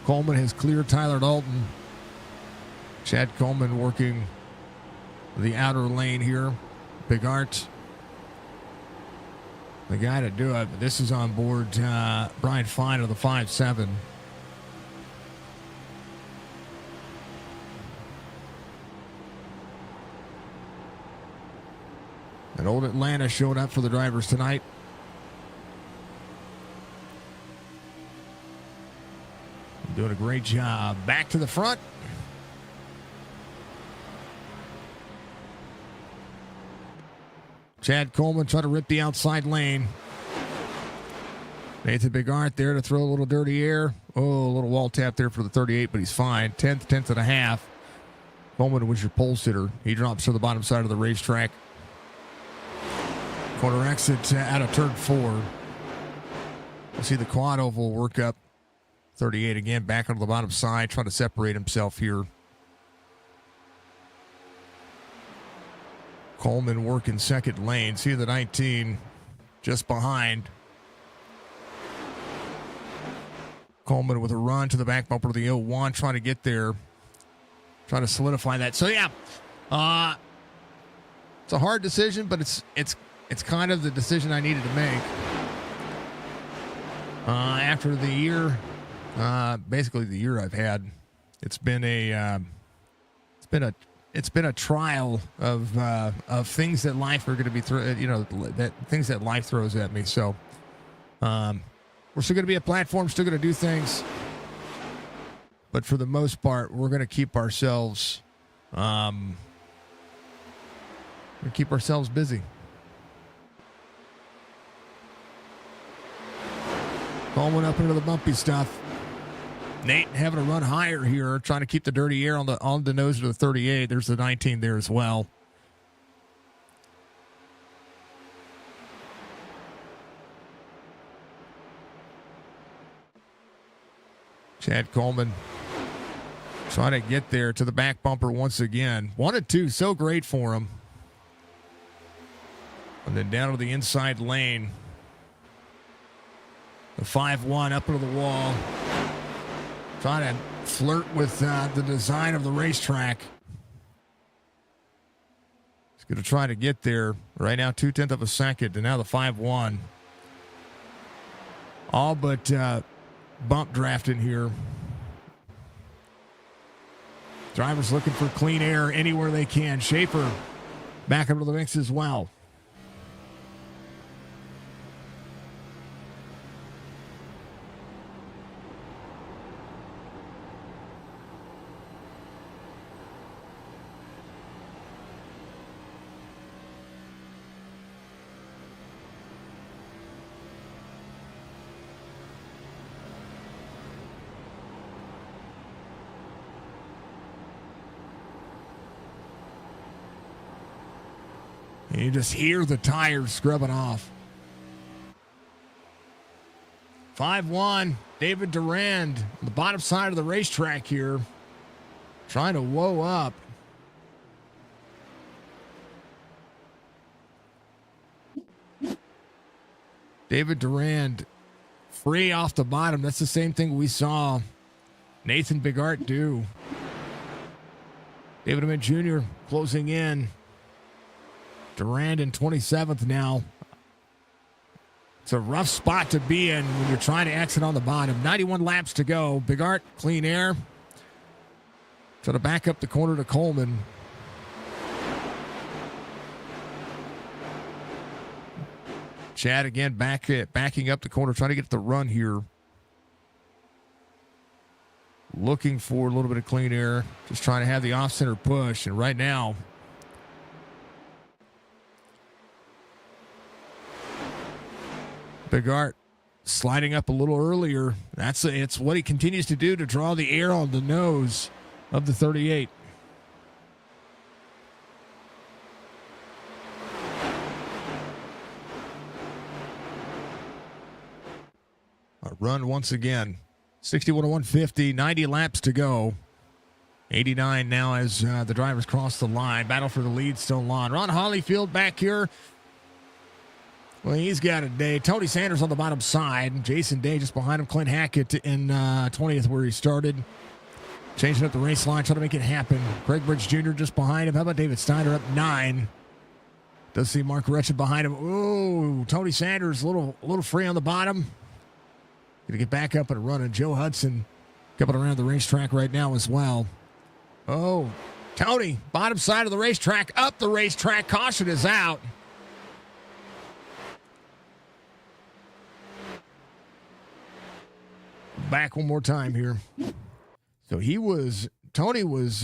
Coleman has cleared Tyler Dalton. Chad Coleman working the outer lane here. Big Art, the guy to do it. But this is on board Brian Fine of the 5-7. And Old Atlanta showed up for the drivers tonight. Doing a great job. Back to the front. Chad Coleman trying to rip the outside lane. Nathan Bigart there to throw a little dirty air. Oh, a little wall tap there for the 38, but he's fine. 10th and a half. Coleman was your pole sitter. He drops to the bottom side of the racetrack. Corner exit out of turn 4. We'll see the quad oval work up. 38 again, back onto the bottom side, trying to separate himself here. Coleman working second lane. See the 19 just behind. Coleman with a run to the back bumper of the 01, trying to get there. Trying to solidify that. So, yeah, it's a hard decision, but it's kind of the decision I needed to make. After the year, basically the year I've had, it's been a trial of things that life are going to be that things that life throws at me. So we're still going to be a platform, still going to do things, but for the most part, we're going to keep ourselves busy. Coleman up into the bumpy stuff. Nate having to run higher here, trying to keep the dirty air on the nose of the 38. There's the 19 there as well. Chad Coleman trying to get there to the back bumper once again. 1 and 2, so great for him. And then down to the inside lane. The 5-1 up into the wall. Trying to flirt with the design of the racetrack. He's going to try to get there. Right now, 0.2 of a second, and now the 5-1. All but bump drafting here. Drivers looking for clean air anywhere they can. Schaefer back into the mix as well. And you just hear the tires scrubbing off. 5-1, David Durand on the bottom side of the racetrack here. Trying to woe up. David Durand free off the bottom. That's the same thing we saw Nathan Bigart do. David Ament Jr. closing in. Durand in 27th now. It's a rough spot to be in when you're trying to exit on the bottom. 91 laps to go. Bigart, clean air. Trying to back up the corner to Coleman. Chad again backing up the corner, trying to get the run here. Looking for a little bit of clean air. Just trying to have the off-center push. And right now, Bigart sliding up a little earlier. It's what he continues to do to draw the air on the nose of the 38. A run once again. 61 to 150, 90 laps to go. 89 now as the drivers cross the line. Battle for the lead still on. Ron Hollyfield back here. Well, he's got a day. Tony Sanders on the bottom side. Jason Day just behind him. Clint Hackett in 20th where he started. Changing up the race line, trying to make it happen. Craig Bridge Jr. just behind him. How about David Steiner up 9? Does see Mark Retched behind him. Ooh, Tony Sanders a little free on the bottom. Going to get back up and running. Joe Hudson coming around the racetrack right now as well. Oh, Tony, bottom side of the racetrack, up the racetrack. Caution is out. Back one more time here. So Tony was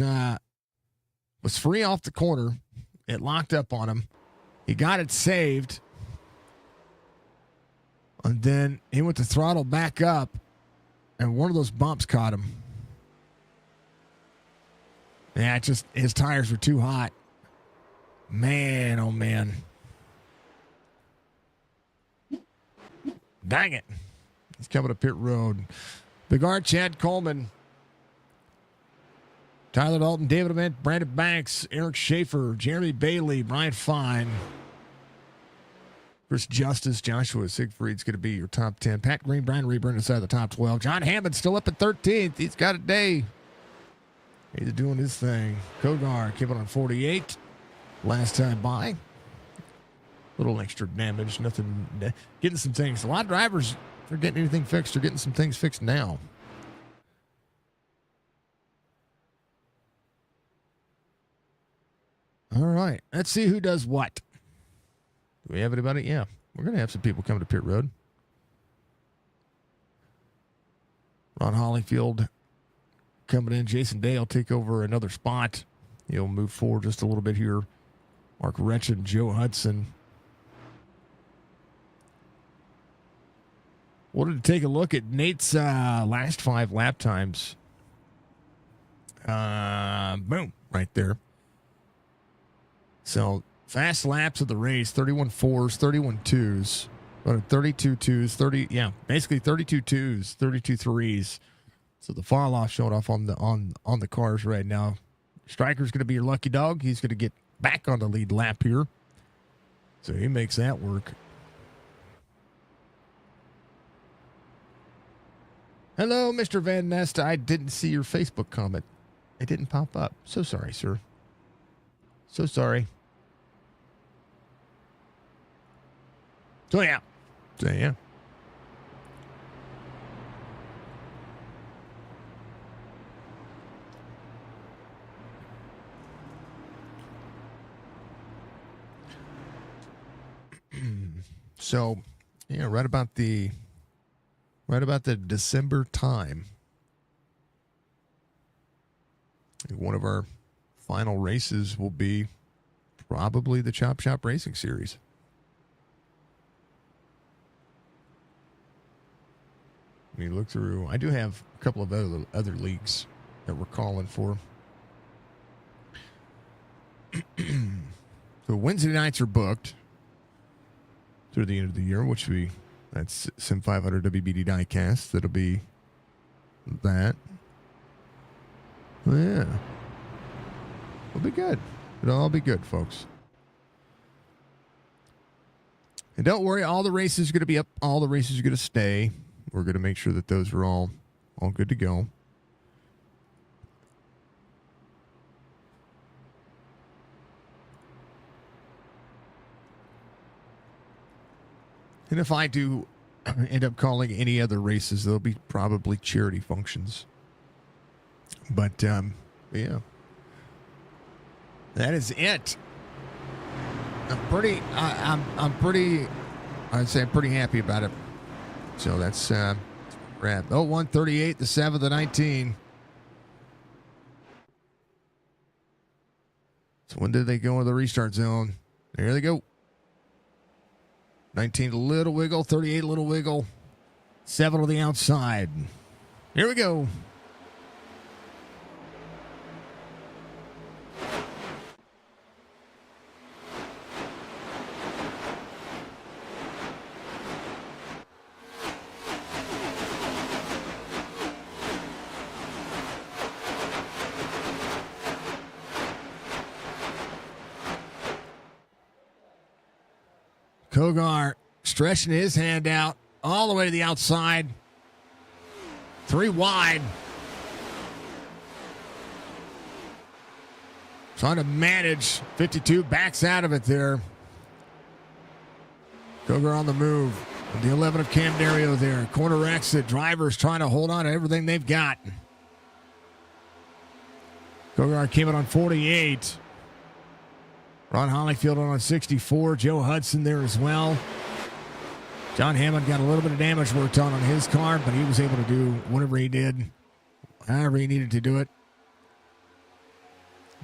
free off the corner. It locked up on him. He got it saved. And then he went to throttle back up, and one of those bumps caught him. Yeah, his tires were too hot. Man, oh man. Dang it. He's coming to pit road. Big R, Chad Coleman, Tyler Dalton, David Ament, Brandon Banks, Eric Schaefer, Jeremy Bailey, Brian Fine, Chris Justice, Joshua Siegfried's going to be your top 10. Pat Green, Brian Reburn inside the top 12. John Hammond still up at 13th. He's got a day. He's doing his thing. Kogar keeping on 48. Last time by. Little extra damage. Nothing. Getting some things. A lot of drivers, if they're getting anything fixed, they're getting some things fixed now. All right. Let's see who does what. Do we have anybody? Yeah. We're going to have some people coming to pit road. Ron Hollyfield coming in. Jason Day will take over another spot. He'll move forward just a little bit here. Mark Retched, Joe Hudson. Wanted to take a look at Nate's last 5 lap times. Boom, right there. So fast laps of the race: 31 4s, 31 2s, 32 2s, basically 32 2s, 32 3s. So the fall off showing off on the cars right now. Striker's going to be your lucky dog. He's going to get back on the lead lap here. So he makes that work. Hello, Mr. Van Nest. I didn't see your Facebook comment. It didn't pop up. So sorry, sir. So sorry. So yeah. So, yeah, right about the December time. One of our final races will be probably the Chop Shop Racing Series. I mean, look through. I do have a couple of other leagues that we're calling for. So Wednesday nights are booked through the end of the year, that's Sim 500 WBD Diecast. That'll be that. Yeah. It'll be good. It'll all be good, folks. And don't worry, all the races are going to be up. All the races are going to stay. We're going to make sure that those are all good to go. And if I do end up calling any other races, they'll be probably charity functions. But yeah, that is it. I'm pretty happy about it. So that's wrap. 138, the 7th, the 19. So when did they go in the restart zone? There they go. 19, a little wiggle. 38, a little wiggle. 7 on the outside. Here we go. Kogar stretching his hand out all the way to the outside. 3 wide. Trying to manage. 52 backs out of it there. Coger on the move. The 11 of Cam Dario there. Corner exit. Drivers trying to hold on to everything they've got. Coger came in on 48. Ron Hollyfield on 64. Joe Hudson there as well. John Hammond got a little bit of damage worked on his car, but he was able to do whatever he did, however he needed to do it.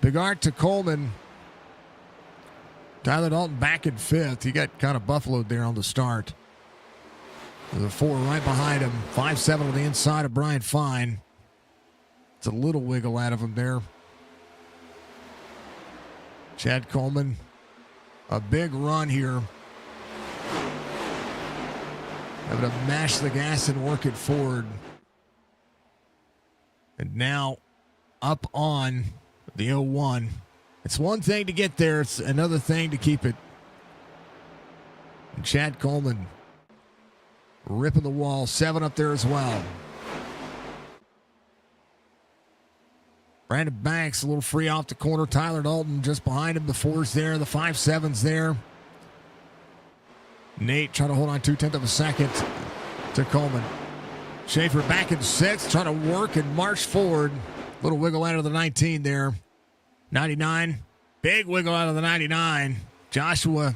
Bigart to Coleman. Tyler Dalton back in 5th. He got kind of buffaloed there on the start. There's a 4 right behind him. 5-7 on the inside of Brian Fine. It's a little wiggle out of him there. Chad Coleman, a big run here. Having to mash the gas and work it forward. And now up on the 0-1. It's one thing to get there. It's another thing to keep it. And Chad Coleman ripping the wall. 7 up there as well. Brandon Banks a little free off the corner. Tyler Dalton just behind him. The 4's there. The 5-7's there. Nate trying to hold on 2/10 of a second to Coleman. Schaefer back in 6th. Trying to work and march forward. Little wiggle out of the 19 there. 99. Big wiggle out of the 99. Joshua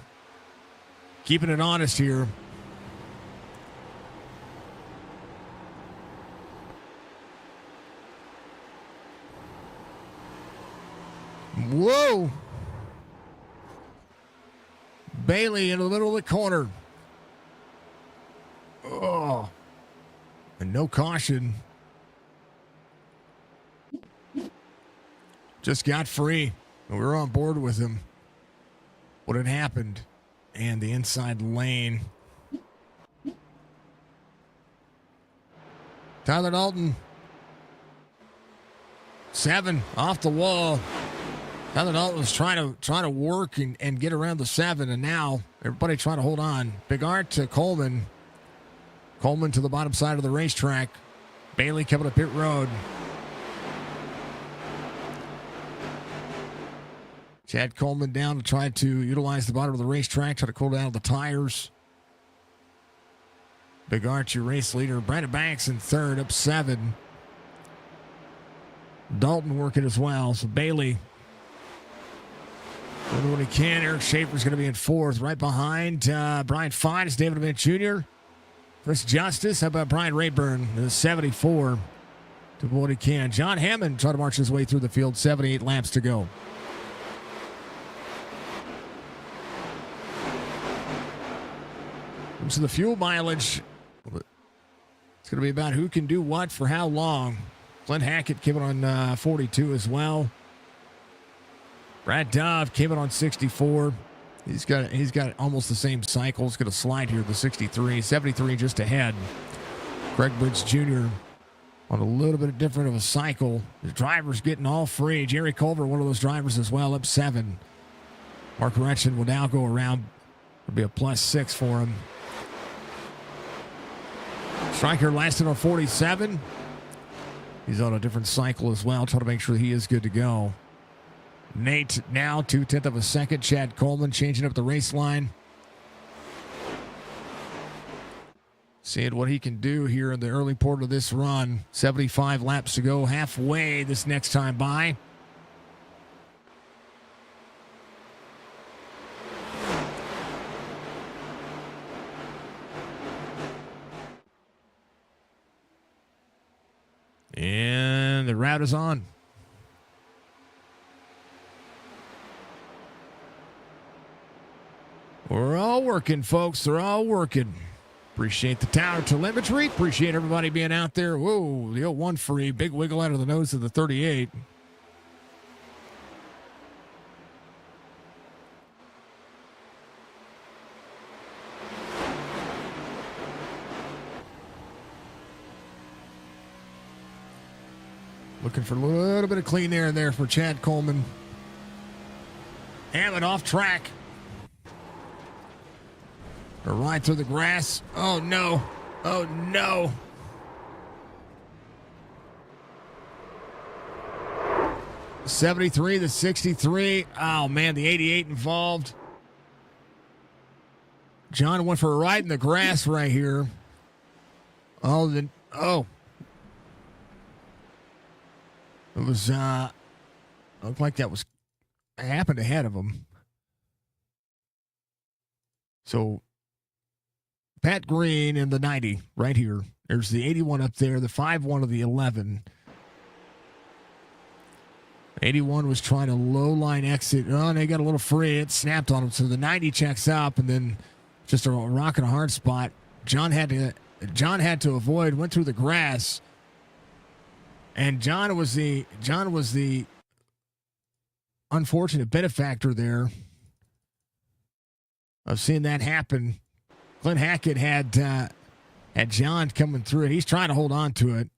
keeping it honest here. Whoa. Bailey into the middle of the corner. Oh. And no caution. Just got free. We were on board with him. What had happened? And the inside lane. Tyler Dalton. 7 off the wall. Tyler Dalton was trying to work and get around the 7, and now everybody trying to hold on. Bigart to Coleman. Coleman to the bottom side of the racetrack. Bailey coming up pit road. Chad Coleman down to try to utilize the bottom of the racetrack, try to cool down the tires. Bigart, your race leader. Brandon Banks in 3rd, up 7. Dalton working as well, so Bailey doing what he can. Eric Schaefer's going to be in 4th. Right behind Brian Fine is David Event Jr. Chris Justice. How about Brian Rayburn? The 74. Do what he can. John Hammond trying to march his way through the field. 78 laps to go. So the fuel mileage, it's going to be about who can do what for how long. Clint Hackett came in on 42 as well. Brad Dove came in on 64. He's got almost the same cycle. It's going to slide here, the 63. 73 just ahead. Greg Bridge Jr. on a little bit different of a cycle. The driver's getting all free. Jerry Culver, one of those drivers as well, up 7. Mark Retchen will now go around. It'll be a +6 for him. Stryker lasted on 47. He's on a different cycle as well, trying to make sure he is good to go. Nate now 2/10 of a second. Chad Coleman changing up the race line. Seeing what he can do here in the early part of this run. 75 laps to go, halfway this next time by. And the route is on. We're all working, folks. They're all working. Appreciate the tower telemetry. Appreciate everybody being out there. Whoa, the 0-1 free. Big wiggle out of the nose of the 38. Looking for a little bit of clean air there for Chad Coleman. Hammond off track. Right through the grass. Oh, no. Oh, no. '73, the 63. Oh, man, the 88 involved. John went for a ride in the grass right here. Oh, then, oh. It was, looked like that was happened ahead of him. So, Pat Green in the 90 right here. There's the 81 up there, the 5-1 of the 11. 81 was trying to low line exit. Oh, and they got a little free. It snapped on him. So the 90 checks up, and then just a rock and a hard spot. John had to avoid, went through the grass. And John was the unfortunate benefactor there of seeing that happen. Clint Hackett had John coming through it. He's trying to hold on to it.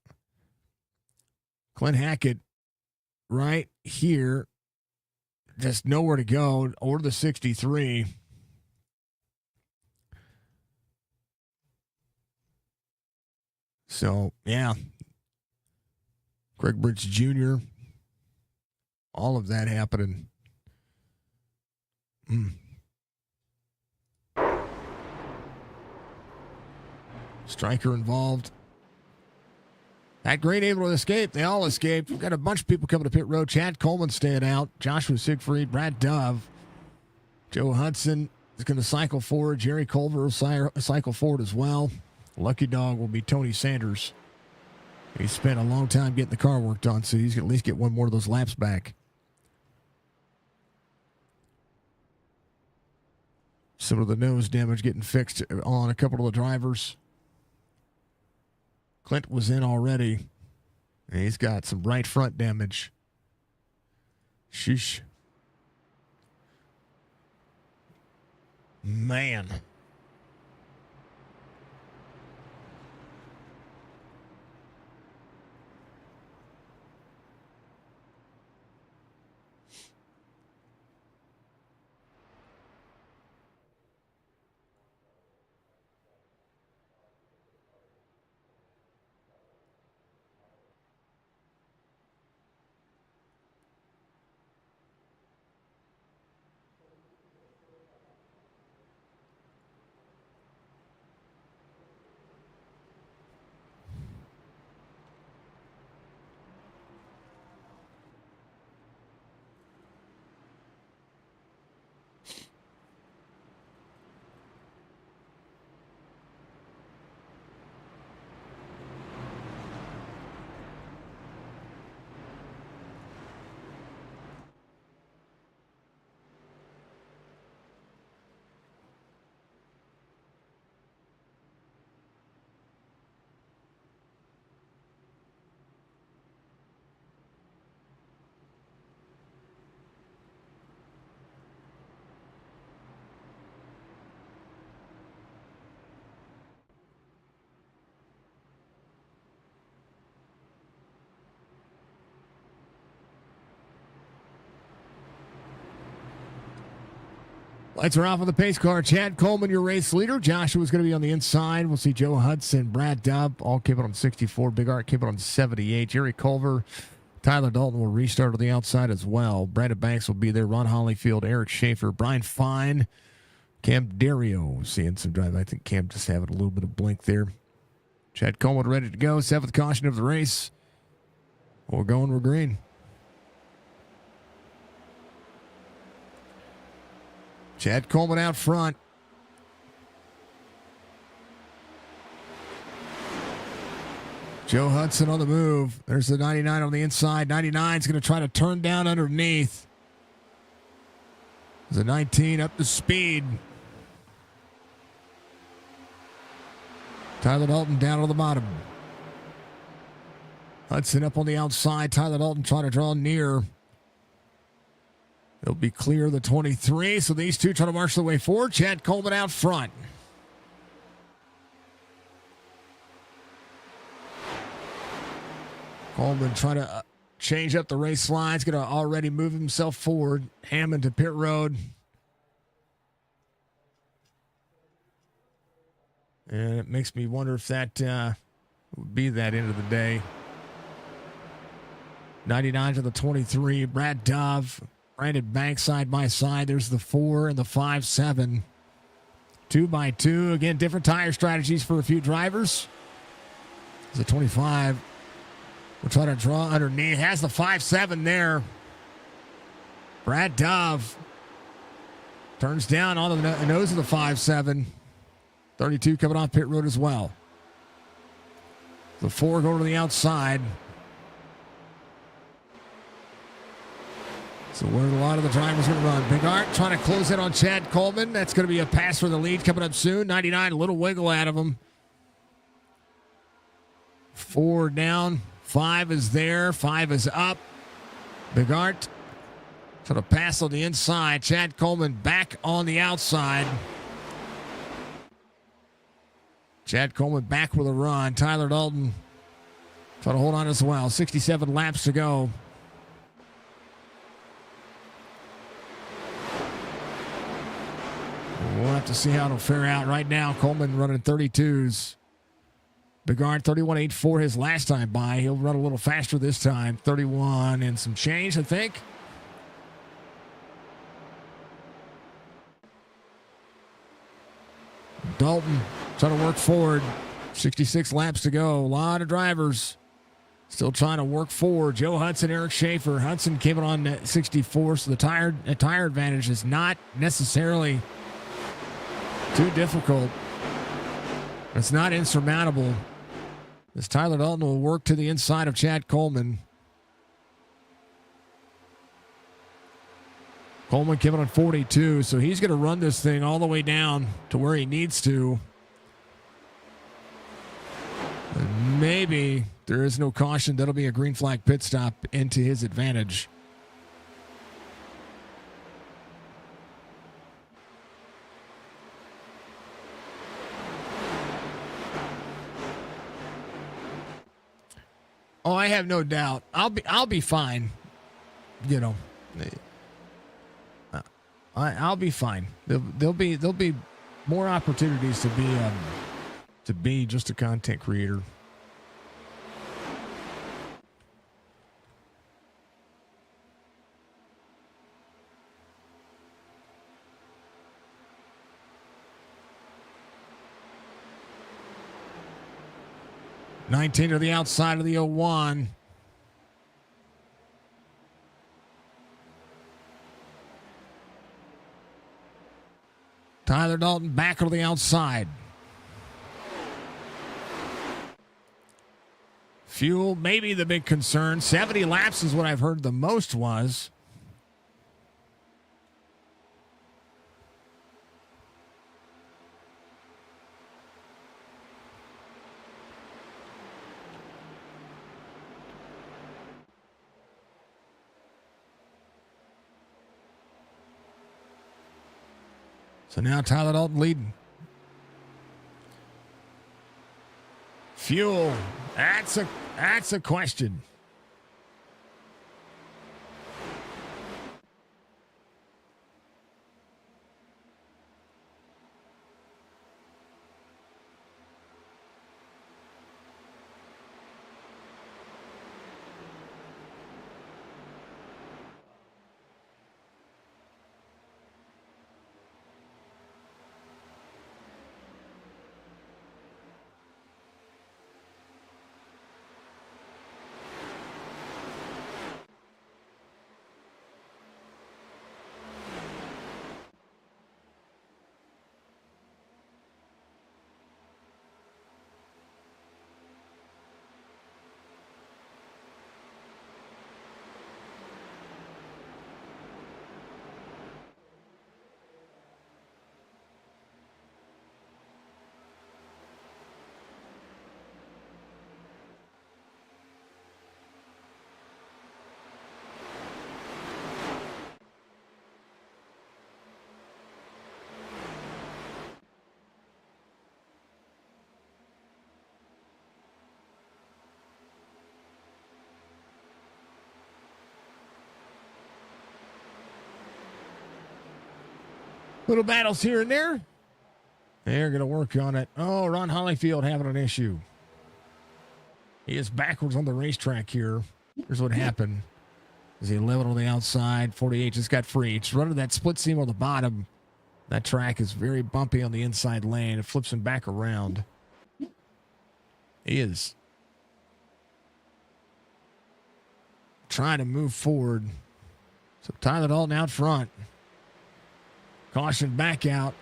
Clint Hackett right here, just nowhere to go, or the 63. So, yeah. Greg Bridge Jr., all of that happening. Striker involved. Pat Green able to escape. They all escaped. We've got a bunch of people coming to pit road. Chad Coleman staying out. Joshua Siegfried, Brad Dove. Joe Hudson is going to cycle forward. Jerry Culver will cycle forward as well. Lucky dog will be Tony Sanders. He spent a long time getting the car worked on, so he's going to at least get one more of those laps back. Some of the nose damage getting fixed on a couple of the drivers. Clint was in already. And he's got some right front damage. Sheesh. Man. Lights are off on the pace car. Chad Coleman, your race leader. Joshua's going to be on the inside. We'll see Joe Hudson, Brad Dove, all keep it on 64. Big Art keep it on 78. Jerry Culver, Tyler Dalton will restart on the outside as well. Brandon Banks will be there. Ron Hollyfield, Eric Schaefer, Brian Fine, Cam Dario seeing some drive. I think Cam just having a little bit of blink there. Chad Coleman ready to go. Seventh caution of the race. We're going, we're green. Chad Coleman out front. Joe Hudson on the move. There's the 99 on the inside. 99 is going to try to turn down underneath. The 19 up to speed. Tyler Dalton down on the bottom. Hudson up on the outside. Tyler Dalton trying to draw near. It'll be clear of the 23, so these two try to march the way forward. Chad Coleman out front. Coleman trying to change up the race lines. Going to already move himself forward. Hammond to pit road. And it makes me wonder if that would be that end of the day. 99 to the 23. Brad Dove, Brandon Banks side by side. There's the 4 and the 5-7. 2x2. Again, different tire strategies for a few drivers. It's a 25. We'll try to draw underneath. Has the 5-7 there. Brad Dove turns down on the nose of the 5-7. 32 coming off pit road as well. The 4 going to the outside. So where a lot of the drivers going to run. Big Art trying to close in on Chad Coleman. That's going to be a pass for the lead coming up soon. 99, a little wiggle out of him. 4 down. 5 is there. 5 is up. Big Art trying to pass on the inside. Chad Coleman back on the outside. Chad Coleman back with a run. Tyler Dalton trying to hold on as well. 67 laps to go. We'll have to see how it'll fare out. Right now, Coleman running 32s. Bigard 31.84 his last time by. He'll run a little faster this time. 31 and some change, I think. Dalton trying to work forward. 66 laps to go. A lot of drivers still trying to work forward. Joe Hudson, Eric Schaefer. Hudson came on at 64, so the tire advantage is not necessarily too difficult. It's not insurmountable. As Tyler Dalton will work to the inside of Chad Coleman. Coleman came on 42, so he's going to run this thing all the way down to where he needs to. And maybe there is no caution. That'll be a green flag pit stop into his advantage. Oh, I have no doubt. I'll be fine. You know, I'll be fine. There'll be more opportunities to be just a content creator. $19 to the outside of the 01. Tyler Dalton back on the outside. Fuel, maybe the big concern. 70 laps is what I've heard the most was. So now Tyler Dalton leading. Fuel. That's a question. Little battles here and there. They're going to work on it. Oh, Ron Hollyfield having an issue. He is backwards on the racetrack here. Here's what happened. Is he 11 on the outside? 48 just got free. It's running that split seam on the bottom. That track is very bumpy on the inside lane. It flips him back around. He is trying to move forward. So Tyler Dalton out front. Caution back out.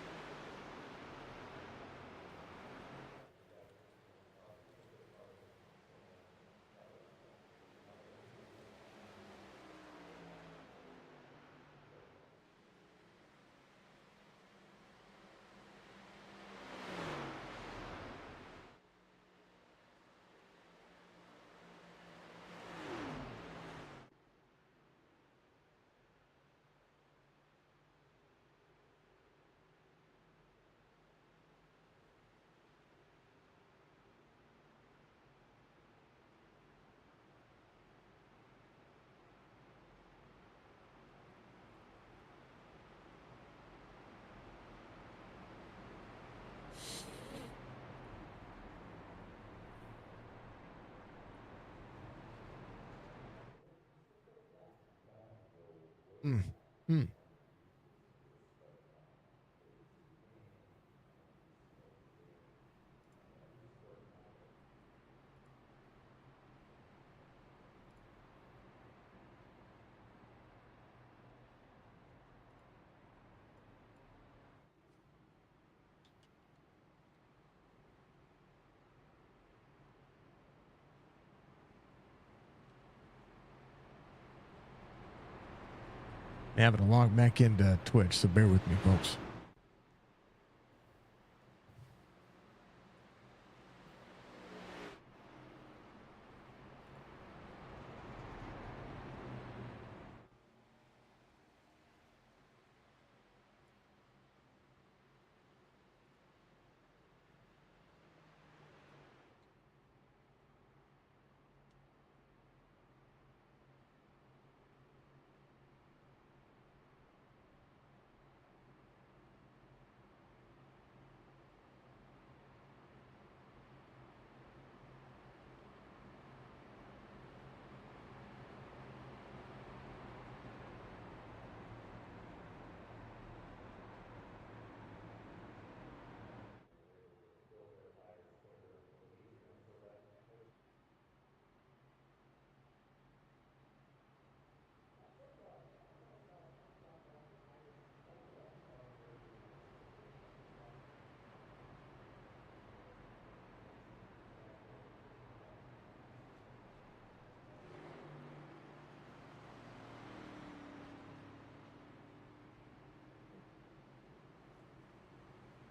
Having to log back into Twitch, so bear with me, folks.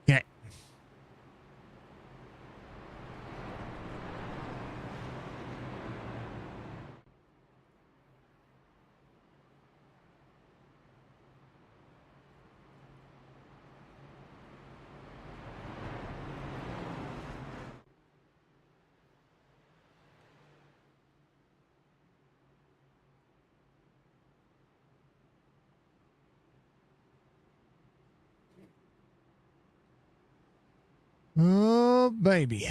Yeah. Oh, baby.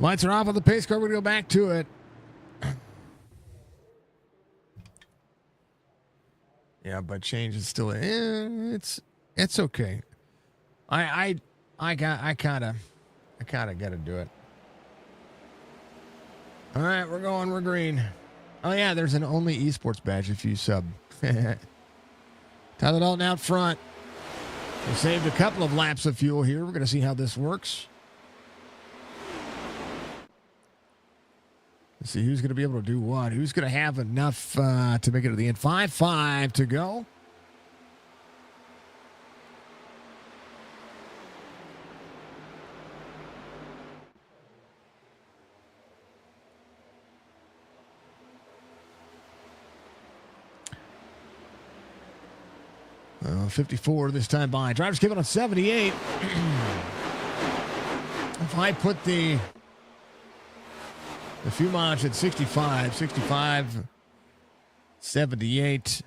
Lights are off on the pace car. We're going to go back to it. Yeah, but change is still it's okay. I kind of got to do it. All right, we're green. Oh yeah, there's an only eSports badge if you sub. Tyler Dalton out front. We saved a couple of laps of fuel here. We're going to see how this works. Let's see who's going to be able to do what. Who's going to have enough to make it to the end. 5-5 to go. 54 this time by. Drivers given on 78. If I put the Fumage at 65, 78,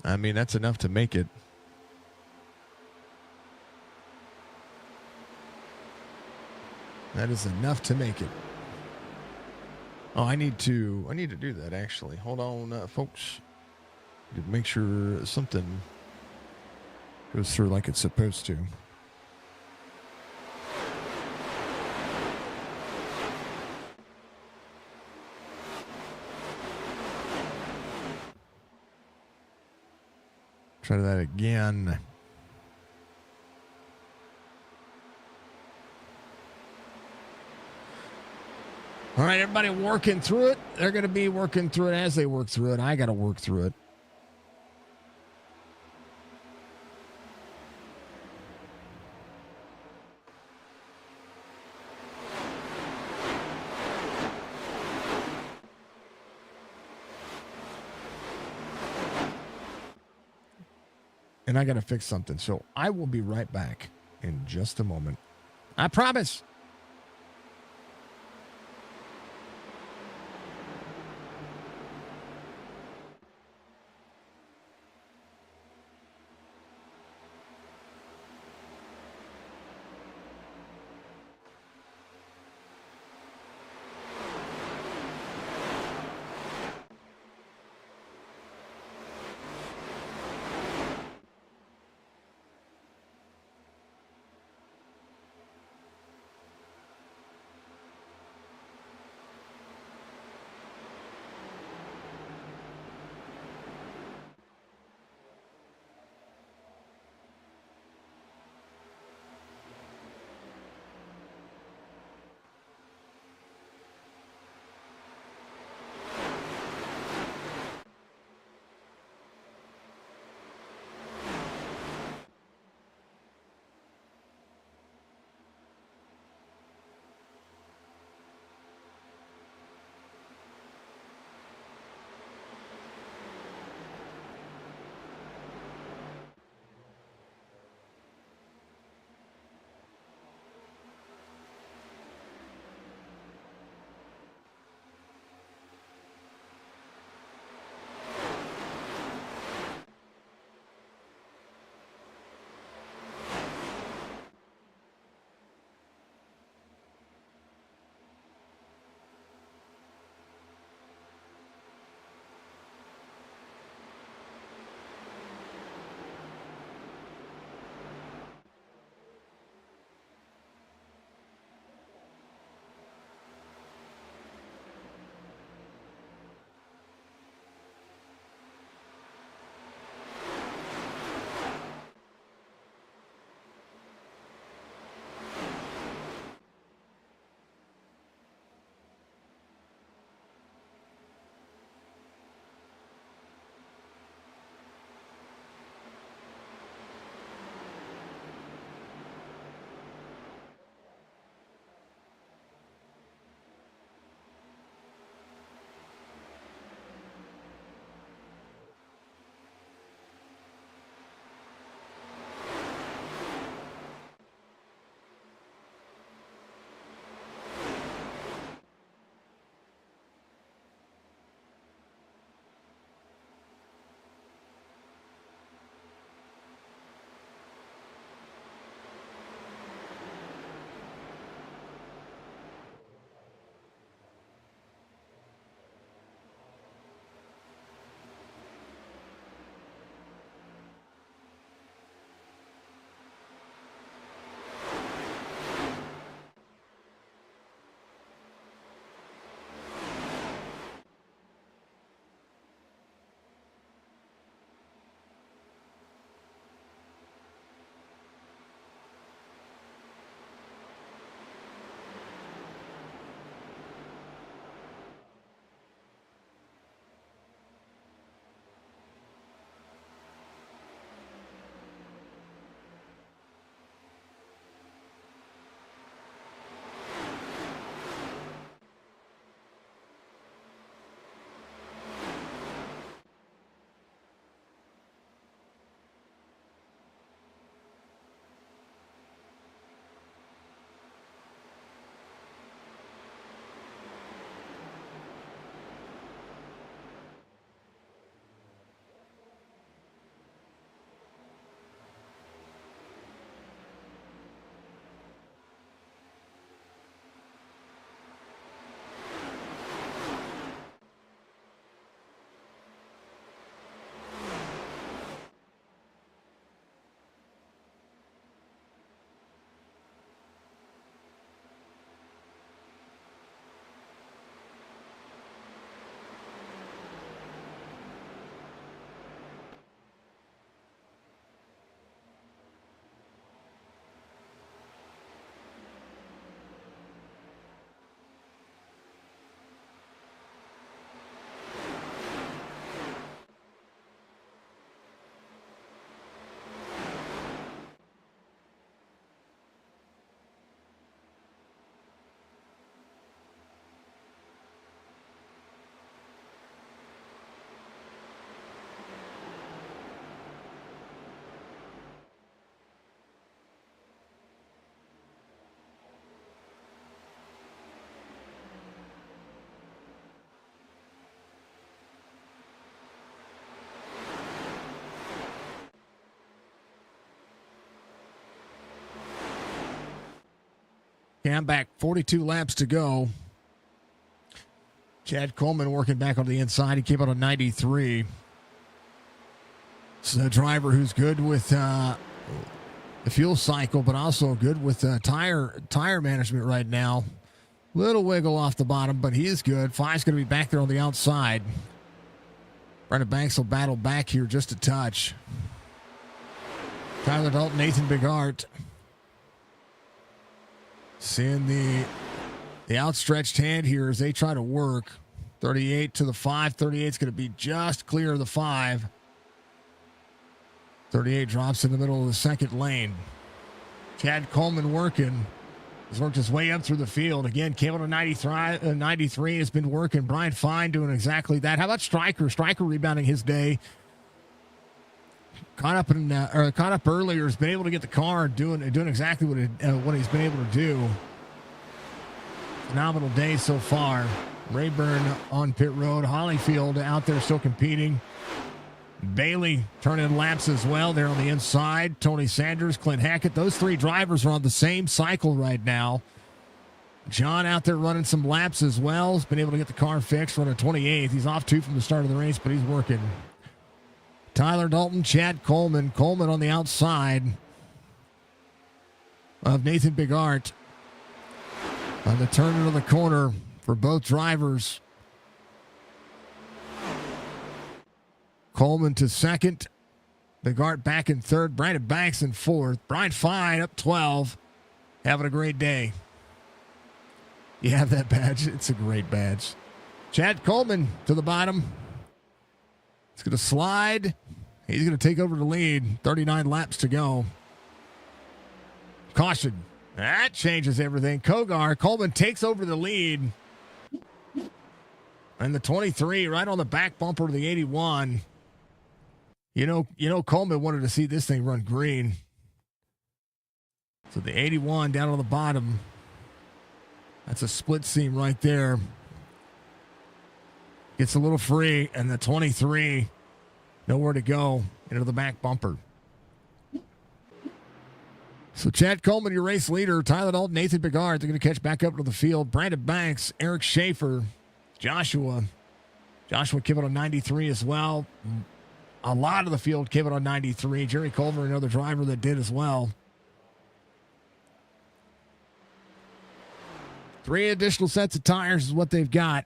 I mean, that's enough to make it. That is enough to make it. Oh, I need to do that, actually. Hold on, folks. To make sure something goes through like it's supposed to. Try that again. All right, everybody working through it. They're going to be working through it as they work through it. I got to work through it. And I got to fix something. So I will be right back in just a moment. I promise. Cam back, 42 laps to go. Chad Coleman working back on the inside. He came out on 93. It's a driver who's good with the fuel cycle, but also good with tire management right now. Little wiggle off the bottom, but he is good. Five's going to be back there on the outside. Adminboxx will battle back here just a touch. Tyler Dalton, Nathan Bigart. Seeing the outstretched hand here as they try to work. 38 to the 5. 38 is going to be just clear of the 5. 38 drops in the middle of the second lane. Chad Coleman working. He's worked his way up through the field. Again, came on a 93 has been working. Brian Fine doing exactly that. How about Stryker? Stryker rebounding his day. Caught up earlier. Has been able to get the car doing exactly what he's been able to do. Phenomenal day so far. Rayburn on pit road. Hollyfield out there still competing. Bailey turning laps as well there on the inside. Tony Sanders, Clint Hackett. Those three drivers are on the same cycle right now. John out there running some laps as well. He's been able to get the car fixed, running 28th. He's off 2 from the start of the race, but he's working. Tyler Dalton, Chad Coleman. Coleman on the outside of Nathan Bigart. On the turn into the corner for both drivers. Coleman to second. Bigart back in third. Adminboxx in fourth. Brian Fine up 12. Having a great day. You have that badge. It's a great badge. Chad Coleman to the bottom. It's going to slide. He's going to take over the lead. 39 laps to go. Caution. That changes everything. Coleman takes over the lead. And the 23 right on the back bumper of the 81. You know, Coleman wanted to see this thing run green. So the 81 down on the bottom. That's a split seam right there. Gets a little free, and the 23, nowhere to go into the back bumper. So Chad Coleman, your race leader. Tyler Dalton, Nathan Bigart, they're going to catch back up to the field. Adminboxx, Eric Schaefer, Joshua came out on 93 as well. A lot of the field came out on 93. Jerry Culver, another driver that did as well. 3 additional sets of tires is what they've got.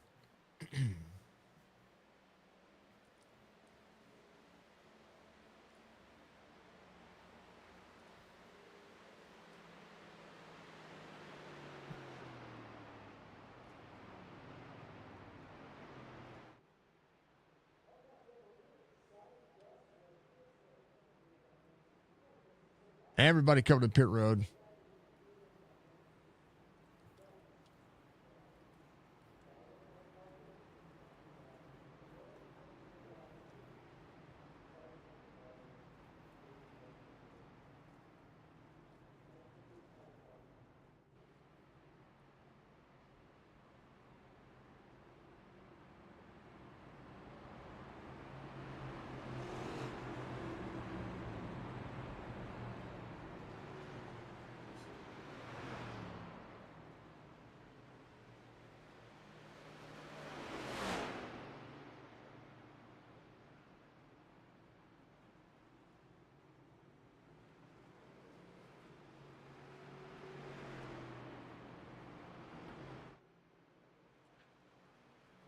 Everybody coming to pit road.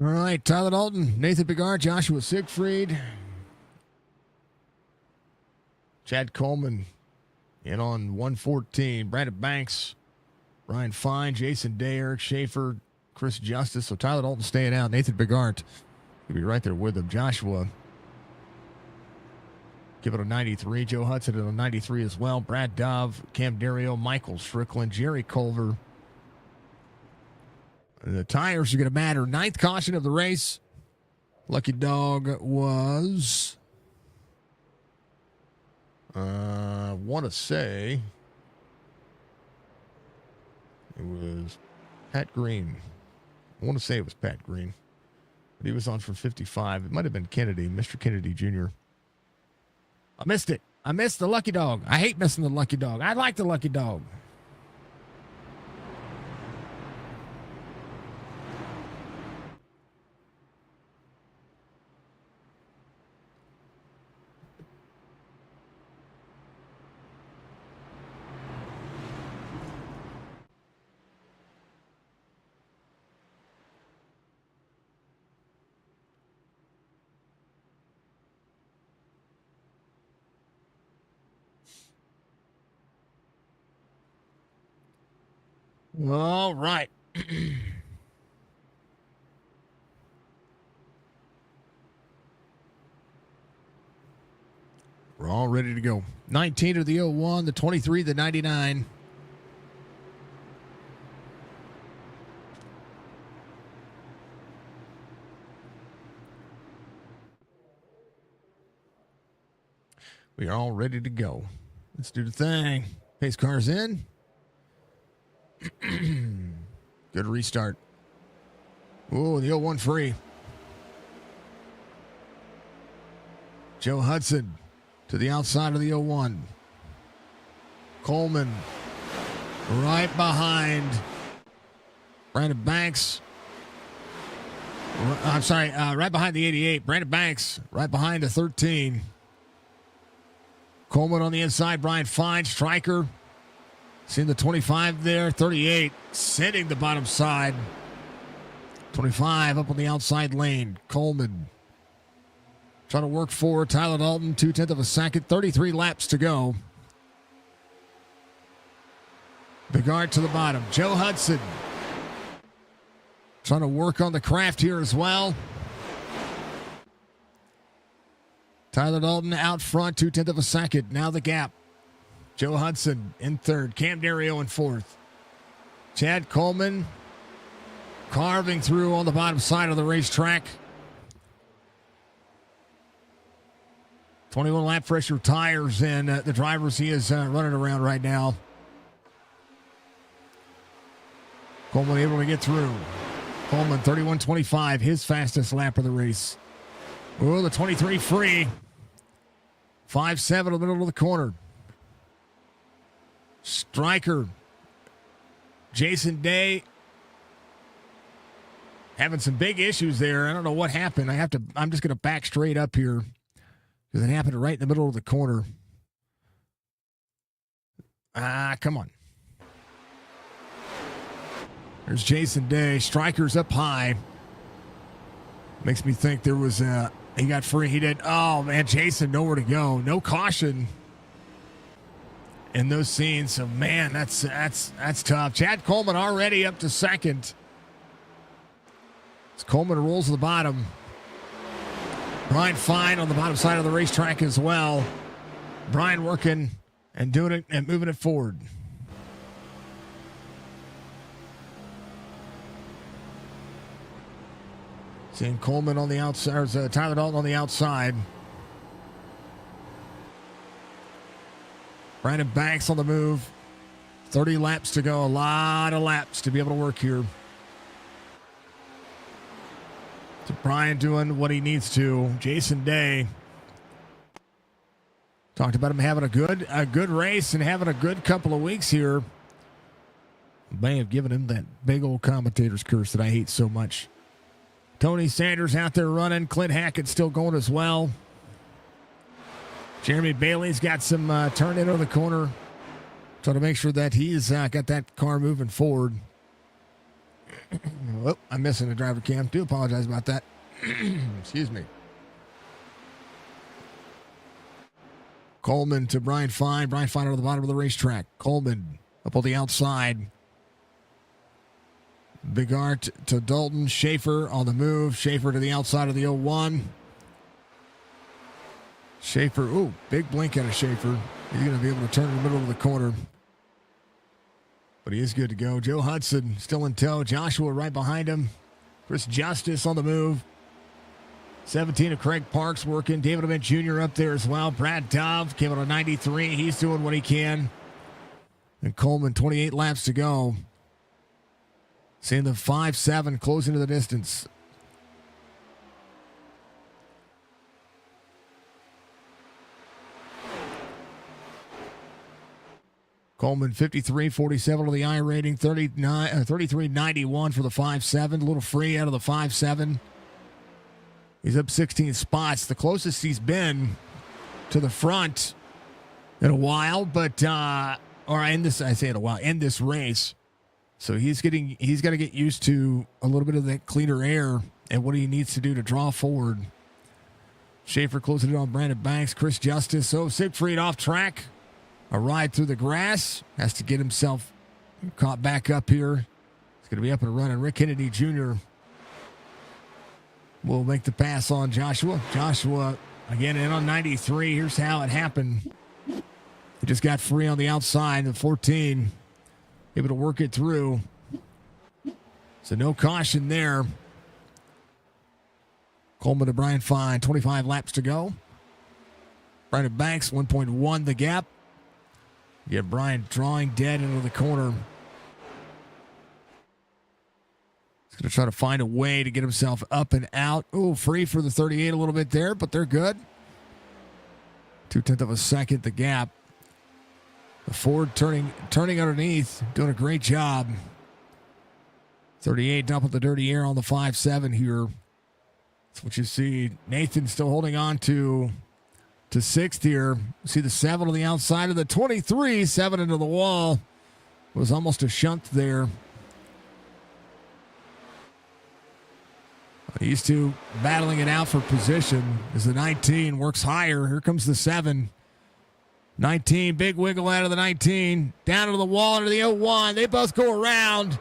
All right, Tyler Dalton, Nathan Bigart, Joshua Siegfried, Chad Coleman in on 114. Adminboxx, Ryan Fine, Jason Day, Eric Schaefer, Chris Justice. So Tyler Dalton staying out. Nathan Bigart will be right there with him. Joshua, give it a 93. Joe Hudson at a 93 as well. Brad Dove, Cam Dario, Michael Strickland, Jerry Culver. The tires are going to matter. 9th caution of the race. Lucky dog was, I want to say, it was Pat Green. I want to say it was Pat Green. But he was on for 55. It might have been Kennedy, Mr. Kennedy Jr. I missed it. I missed the lucky dog. I hate missing the lucky dog. I like the lucky dog. All right. We're all ready to go. 19 to the 01, the 23, the 99. We are all ready to go. Let's do the thing. Pace car's in. Good restart. Oh, the 01 free. Joe Hudson to the outside of the 01. Coleman right behind Brandon Banks. I'm sorry, right behind the 88. Brandon Banks right behind the 13. Coleman on the inside. Brian Fine, striker. Seeing the 25 there. 38 sending the bottom side. 25 up on the outside lane. Coleman trying to work forward. Tyler Dalton, 0.2 of a second. 33 laps to go. Bigard to the bottom. Joe Hudson trying to work on the craft here as well. Tyler Dalton out front, 0.2 of a second. Now the gap. Joe Hudson in third. Cam Dario in fourth. Chad Coleman carving through on the bottom side of the racetrack. 21 lap pressure tires in the drivers he is running around right now. Coleman able to get through. Coleman 31.25, his fastest lap of the race. Oh, the 23 free. 5.7 in the middle of the corner. Striker. Jason Day having some big issues there. I don't know what happened. I'm just going to back straight up here because it happened right in the middle of the corner. Come on. There's Jason Day. Striker's up high. Makes me think there was he got free. He did. Oh man, Jason nowhere to go. No caution in those scenes. So man, that's tough. Chad Coleman already up to second. As Coleman rolls to the bottom. Brian Fine on the bottom side of the racetrack as well. Brian working and doing it and moving it forward. Seeing Coleman on the outside, or Tyler Dalton on the outside. Brandon Banks on the move. 30 laps to go. A lot of laps to be able to work here. So Brian doing what he needs to. Jason Day. Talked about him having a good race and having a good couple of weeks here. May have given him that big old commentator's curse that I hate so much. Tony Sanders out there running. Clint Hackett still going as well. Jeremy Bailey's got some turn into the corner. Trying to make sure that he's got that car moving forward. Oh, I'm missing the driver cam. Do apologize about that. Excuse me. Coleman to Brian Fine. Brian Fine out of the bottom of the racetrack. Coleman up on the outside. Bigart to Dalton. Schaefer on the move. Schaefer to the outside of the 01. Schaefer, ooh, big blink out of Schaefer. He's going to be able to turn in the middle of the corner. But he is good to go. Joe Hudson still in tow. Joshua right behind him. Chris Justice on the move. 17 of Craig Parks working. David Ament Jr. up there as well. Brad Dove came out of 93. He's doing what he can. And Coleman, 28 laps to go. Seeing the 5-7 closing to the distance. Coleman 53.47 on the I rating, 33.91 for the 5.7. A little free out of the 5.7. He's up 16 spots. The closest he's been to the front in a while, but in this race. So he's got to get used to a little bit of that cleaner air and what he needs to do to draw forward. Schaefer closing it on Brandon Banks. Chris Justice. So Siegfried off track. A ride through the grass. Has to get himself Caught back up here. It's going to be up and running. Rick Kennedy Jr. will make the pass on Joshua. Joshua, again, in on 93. Here's how it happened. He just got free on the outside. The 14, able to work it through. So no caution there. Coleman to Brian Fine. 25 laps to go. Brandon Banks, 1.1 the gap. You have Brian drawing dead into the corner. He's going to try to find a way to get himself up and out. Oh, free for the 38 a little bit there, but they're good. 0.2 of a second the gap. The Ford turning underneath, doing a great job. 38 dump with the dirty air on the 5-7 here. That's what you see. Nathan still holding on to sixth here. See the 7 on the outside of the 23. 7 into the wall. Was almost a shunt there. These two battling it out for position as the 19 works higher. Here comes the 7. 19, big wiggle out of the 19. Down to the wall into the 01. They both go around.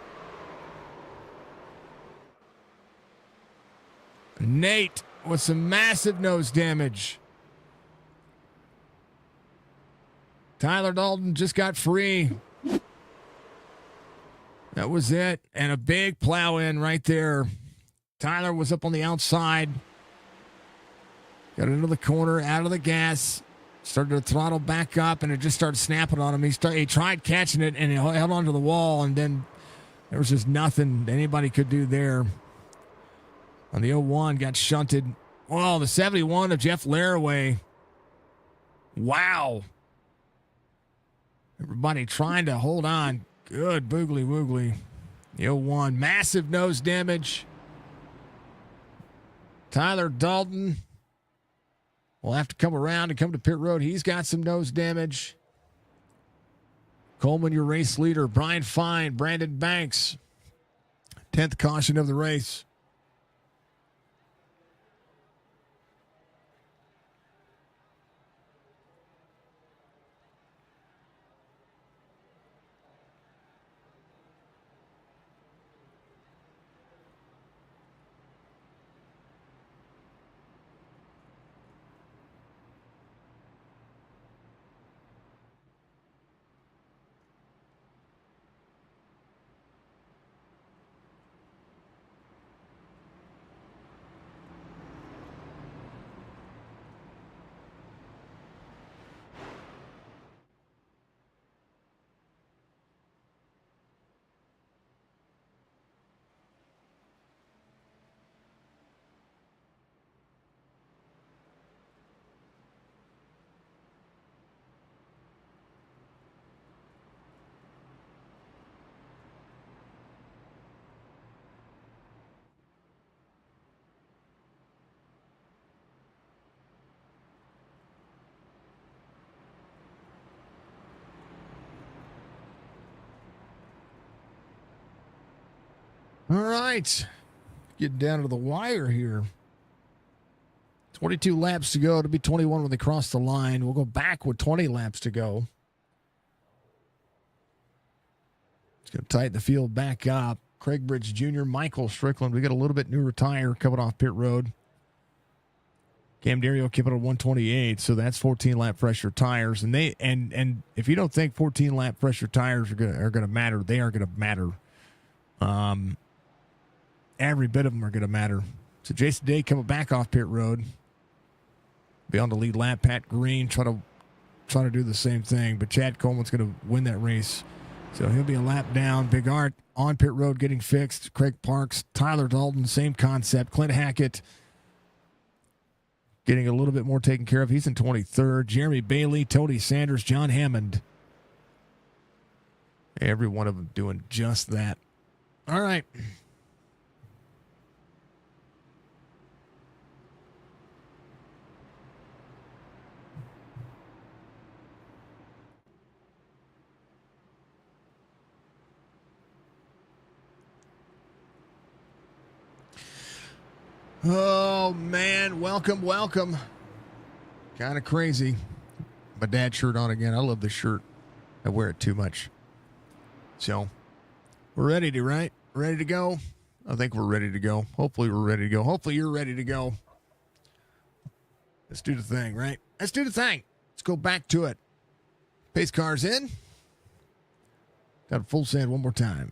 Nate with some massive nose damage. Tyler Dalton just got free. That was it. And a big plow in right there. Tyler was up on the outside. Got into the corner, out of the gas. Started to throttle back up, and it just started snapping on him. He tried catching it, and he held onto the wall, and then there was just nothing anybody could do there. On the 01, got shunted. Oh, the 71 of Jeff Laraway. Wow. Everybody trying to hold on. Good boogly woogly. The 01, massive nose damage. Tyler Dalton will have to come around and come to pit road. He's got some nose damage. Coleman, your race leader. Brian Fine, Brandon Banks. 10th caution of the race. All right. Getting down to the wire here. 22 laps to go. It'll be 21 when they cross the line. We'll go back with 20 laps to go. It's going to tighten the field back up. Craig Bridge Jr., Michael Strickland. We got a little bit newer tire coming off pit road. Cam Dario keep it at 128, so that's 14 lap pressure tires. And they and if you don't think 14 lap pressure tires are gonna matter, they are gonna matter. Every bit of them are gonna matter. So Jason Day coming back off pit road. Be on the lead lap. Pat Green try to do the same thing, but Chad Coleman's gonna win that race. So he'll be a lap down. Big Art on pit road getting fixed. Craig Parks, Tyler Dalton, same concept. Clint Hackett getting a little bit more taken care of. He's in 23rd. Jeremy Bailey, Tony Sanders, John Hammond. Every one of them doing just that. All right. Oh, man. Welcome, welcome. Kind of crazy. My dad's shirt on again. I love this shirt. I wear it too much. So we're ready to, right? Ready to go? I think we're ready to go. Hopefully we're ready to go. Hopefully you're ready to go. Let's do the thing, right? Let's do the thing. Let's go back to it. Pace cars in. Got a full send one more time.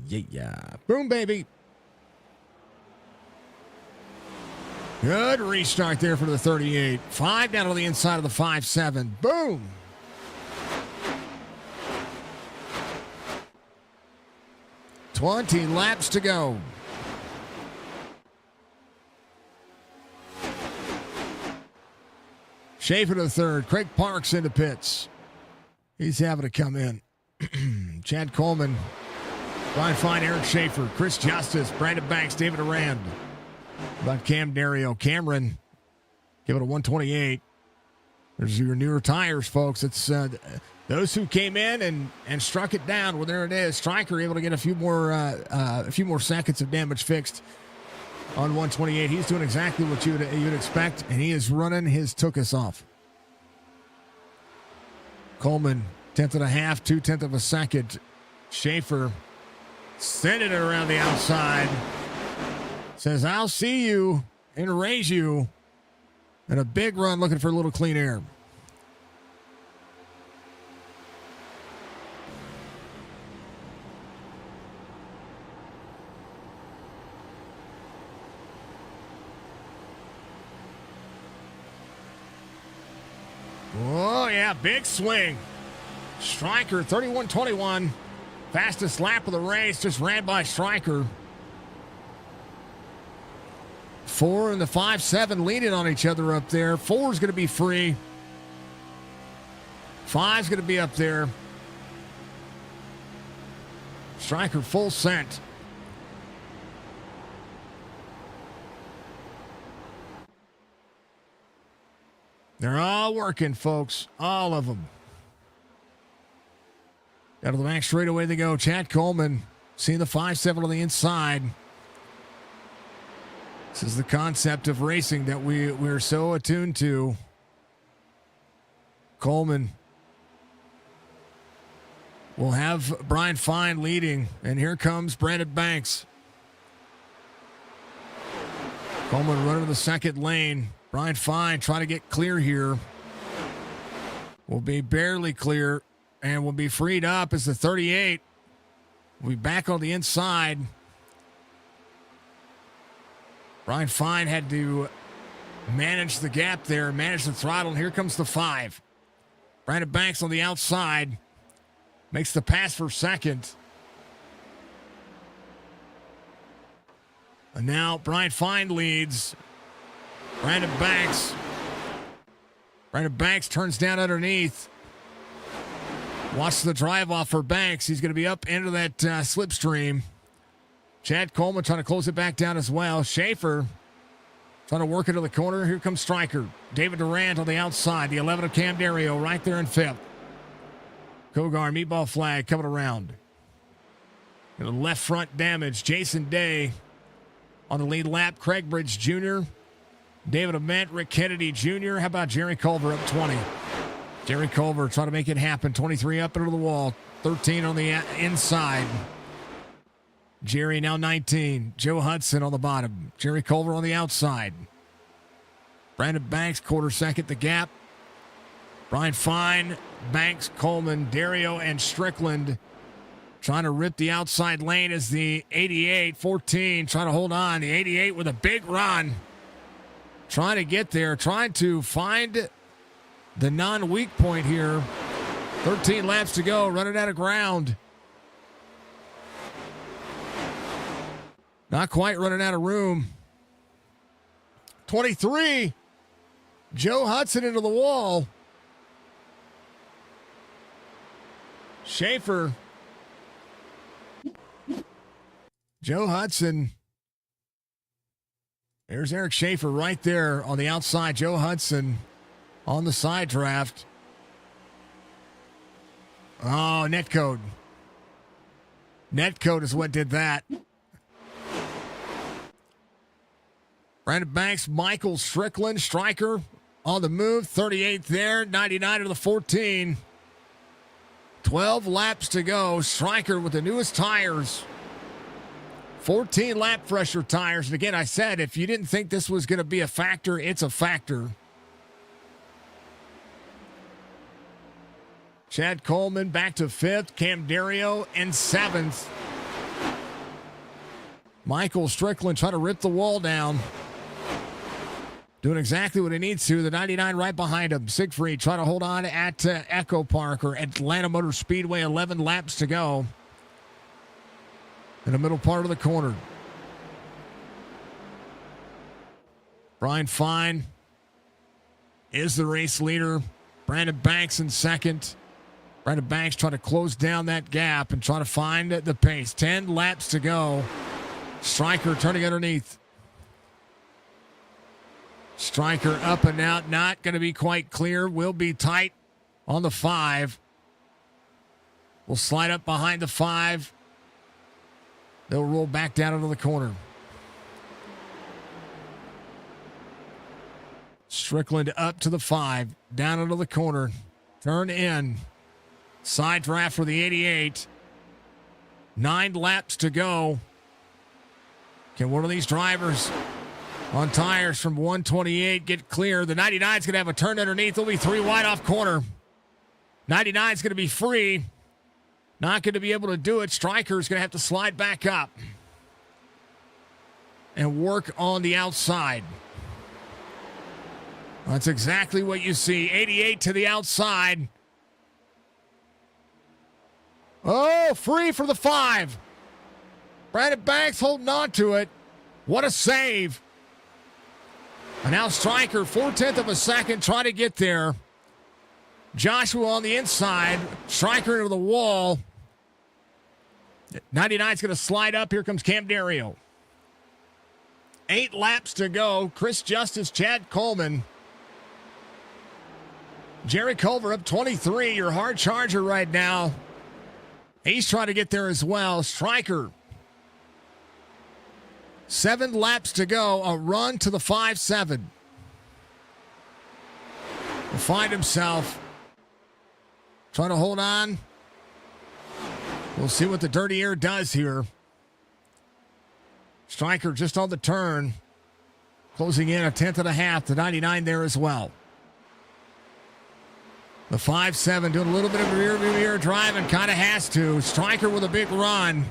Yeah. Boom, baby. Good restart there for the 38. 5 down on the inside of the 5-7. Boom. $20 laps to go. Schaefer to the third. Craig Parks into pits. He's having to come in. Chad Coleman, Brian Fine, Eric Schaefer, Chris Justice, Brandon Banks, David Arand. About Cam Dario. Cameron, give it a 128. There's your newer tires, folks. It's those who came in and struck it down. Well, there it is. Stryker able to get a few more seconds of damage fixed on 128. He's doing exactly what you'd expect, and he is running his Tookus off. Coleman, 10th and a half, 2/10 of a second. Schaefer sending it around the outside. Says, I'll see you and raise you. And a big run looking for a little clean air. Oh, yeah, big swing. Stryker, 31-21. Fastest lap of the race, just ran by Stryker. 4 and the 5-7 leaning on each other up there. 4 is going to be free. 5 is going to be up there. Stryker full scent. They're all working, folks. All of them. Out of the back straightaway they go. Chad Coleman seeing the 5-7 on the inside. This is the concept of racing that we're so attuned to. Coleman will have Brian Fine leading, and here comes Brandon Banks. Coleman running the second lane. Brian Fine trying to get clear here. Will be barely clear and will be freed up as the 38 will be back on the inside. Brian Fine had to manage the gap there, manage the throttle, and here comes the 5. Brandon Banks on the outside makes the pass for second. And now Brian Fine leads. Brandon Banks turns down underneath. Watch the drive off for Banks. He's going to be up into that slipstream. Chad Coleman trying to close it back down as well. Schaefer trying to work into the corner. Here comes Stryker. David Durant on the outside. The 11 of Cam Dario right there in 5th. Kogar, meatball flag coming around. And the left front damage. Jason Day on the lead lap. Craig Bridge Jr., David Ament, Rick Kennedy Jr. How about Jerry Culver up 20? Jerry Culver trying to make it happen. 23 up into the wall. 13 on the inside. Jerry now 19. Joe Hudson on the bottom. Jerry Culver on the outside. Brandon Banks, quarter second the gap. Brian Fine, Banks, Coleman, Dario, and Strickland trying to rip the outside lane as the 88, 14 trying to hold on. The 88 with a big run. Trying to get there, trying to find the non-weak point here. 13 laps to go, running out of ground. Not quite running out of room. 23. Joe Hudson into the wall. Schaefer. Joe Hudson. There's Eric Schaefer right there on the outside. Joe Hudson on the side draft. Oh, netcode. Netcode is what did that. Brandon Banks, Michael Strickland, Stryker on the move. 38 there, 99 to the 14. 12 laps to go. Stryker with the newest tires. 14 lap pressure tires. And again, I said, if you didn't think this was going to be a factor, it's a factor. Chad Coleman back to 5th. Cam Dario in 7th. Michael Strickland trying to rip the wall down. Doing exactly what he needs to. The 99 right behind him. Siegfried trying to hold on at Echo Park or Atlanta Motor Speedway. 11 laps to go. In the middle part of the corner. Brian Fine is the race leader. Brandon Banks in 2nd. Brandon Banks trying to close down that gap and trying to find the pace. 10 laps to go. Stryker turning underneath. Stryker up and out. Not going to be quite clear. Will be tight on the 5. Will slide up behind the 5. They'll roll back down into the corner. Strickland up to the 5. Down into the corner. Turn in. Side draft for the 88. 9 laps to go. Can one of these drivers on tires from 128 get clear? The 99 is going to have a turn underneath. There'll be 3 wide off corner. 99 is going to be free. Not going to be able to do it. Stryker is going to have to slide back up and work on the outside. That's exactly what you see. 88 to the outside. Oh, free for the 5. Brandon Banks holding on to it. What a save. And now Stryker, 4/10 of a second, trying to get there. Joshua on the inside. Stryker into the wall. 99 is going to slide up. Here comes Cam Dario. 8 laps to go. Chris Justice, Chad Coleman. Jerry Culver up 23, your hard charger right now. He's trying to get there as well. Stryker. 7 laps to go. A run to the 5-7. Will find himself trying to hold on. We'll see what the dirty air does here. Stryker just on the turn. Closing in 1/10.5. The 99 there as well. The 5-7 doing a little bit of rear mirror driving. Kind of has to. Stryker with a big run.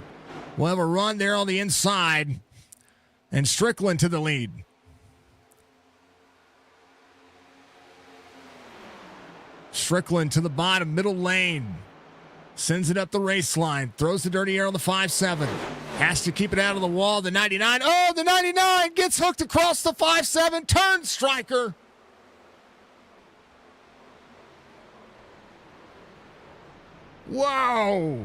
We'll have a run there on the inside. And Strickland to the lead. Strickland to the bottom, middle lane. Sends it up the race line. Throws the dirty air on the 5-7. Has to keep it out of the wall. The 99. Oh, the 99 gets hooked across the 5-7. Turns Stryker. Whoa.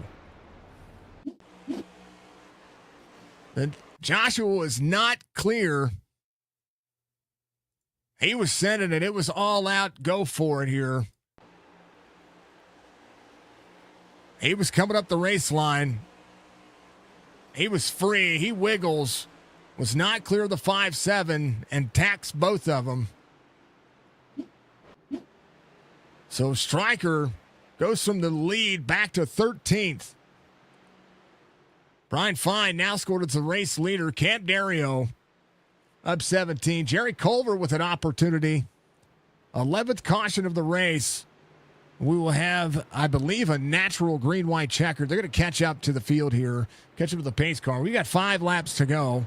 And Joshua was not clear. He was sending it. It was all out. Go for it here. He was coming up the race line. He was free. He wiggles. Was not clear of the 5-7 and tacks both of them. So Stryker goes from the lead back to 13th. Brian Fine now scored as the race leader. Cam Dario up 17. Jerry Culver with an opportunity. 11th caution of the race. We will have, I believe, a natural green-white checker. They're going to catch up to the field here. Catch up to the pace car. We got 5 laps to go.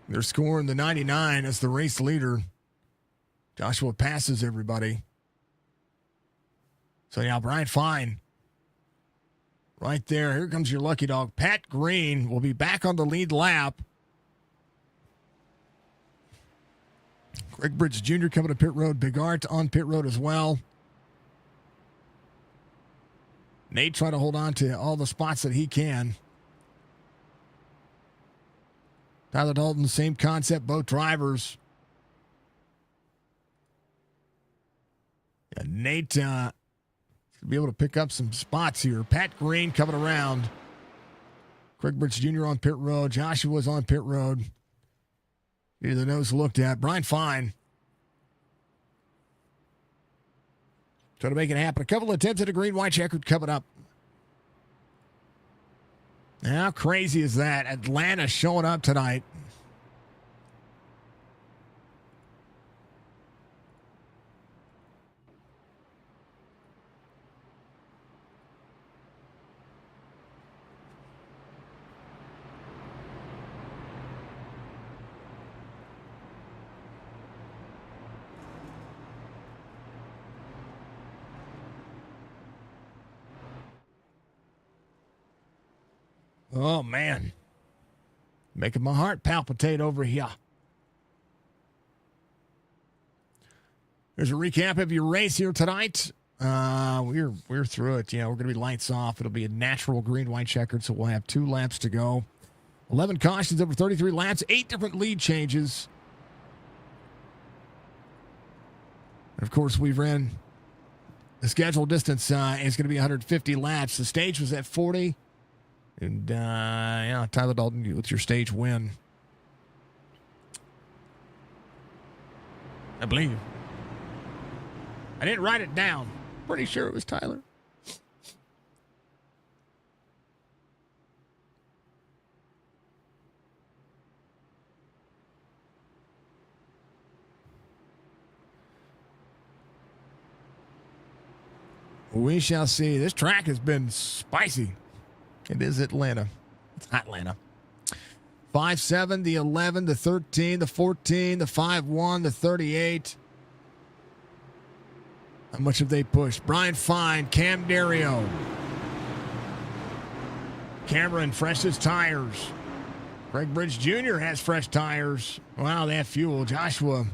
They're scoring the 99 as the race leader. Joshua passes everybody. So now Brian Fine right there. Here comes your lucky dog. Pat Green will be back on the lead lap. Greg Bridge Jr. coming to pit road. Big Art on pit road as well. Nate trying to hold on to all the spots that he can. Tyler Dalton, same concept, both drivers. Yeah, Nate be able to pick up some spots here. Pat Green coming around. Craig Bridge Jr. on pit road. Joshua's on pit road. Getting the nose looked at. Brian Fine trying to make it happen. A couple of attempts at a green-white checkered coming up. How crazy is that? Atlanta showing up tonight. Oh, man. Making my heart palpitate over here. There's a recap of your race here tonight. We're through it. Yeah, we're going to be lights off. It'll be a natural green-white checkered, so we'll have 2 laps to go. 11 cautions over 33 laps, 8 different lead changes. And of course, we've ran the scheduled distance is going to be 150 laps. The stage was at 40. And, yeah, Tyler Dalton with your stage win. I believe. I didn't write it down. Pretty sure it was Tyler. We shall see. This track has been spicy. It is Atlanta. It's Atlanta. 5-7, the 11, the 13, the 14, the 5-1, the 38. How much have they pushed? Brian Fine, Cam Dario. Cameron, freshest tires. Craig Bridge Jr. has fresh tires. Wow, they have fuel. Joshua,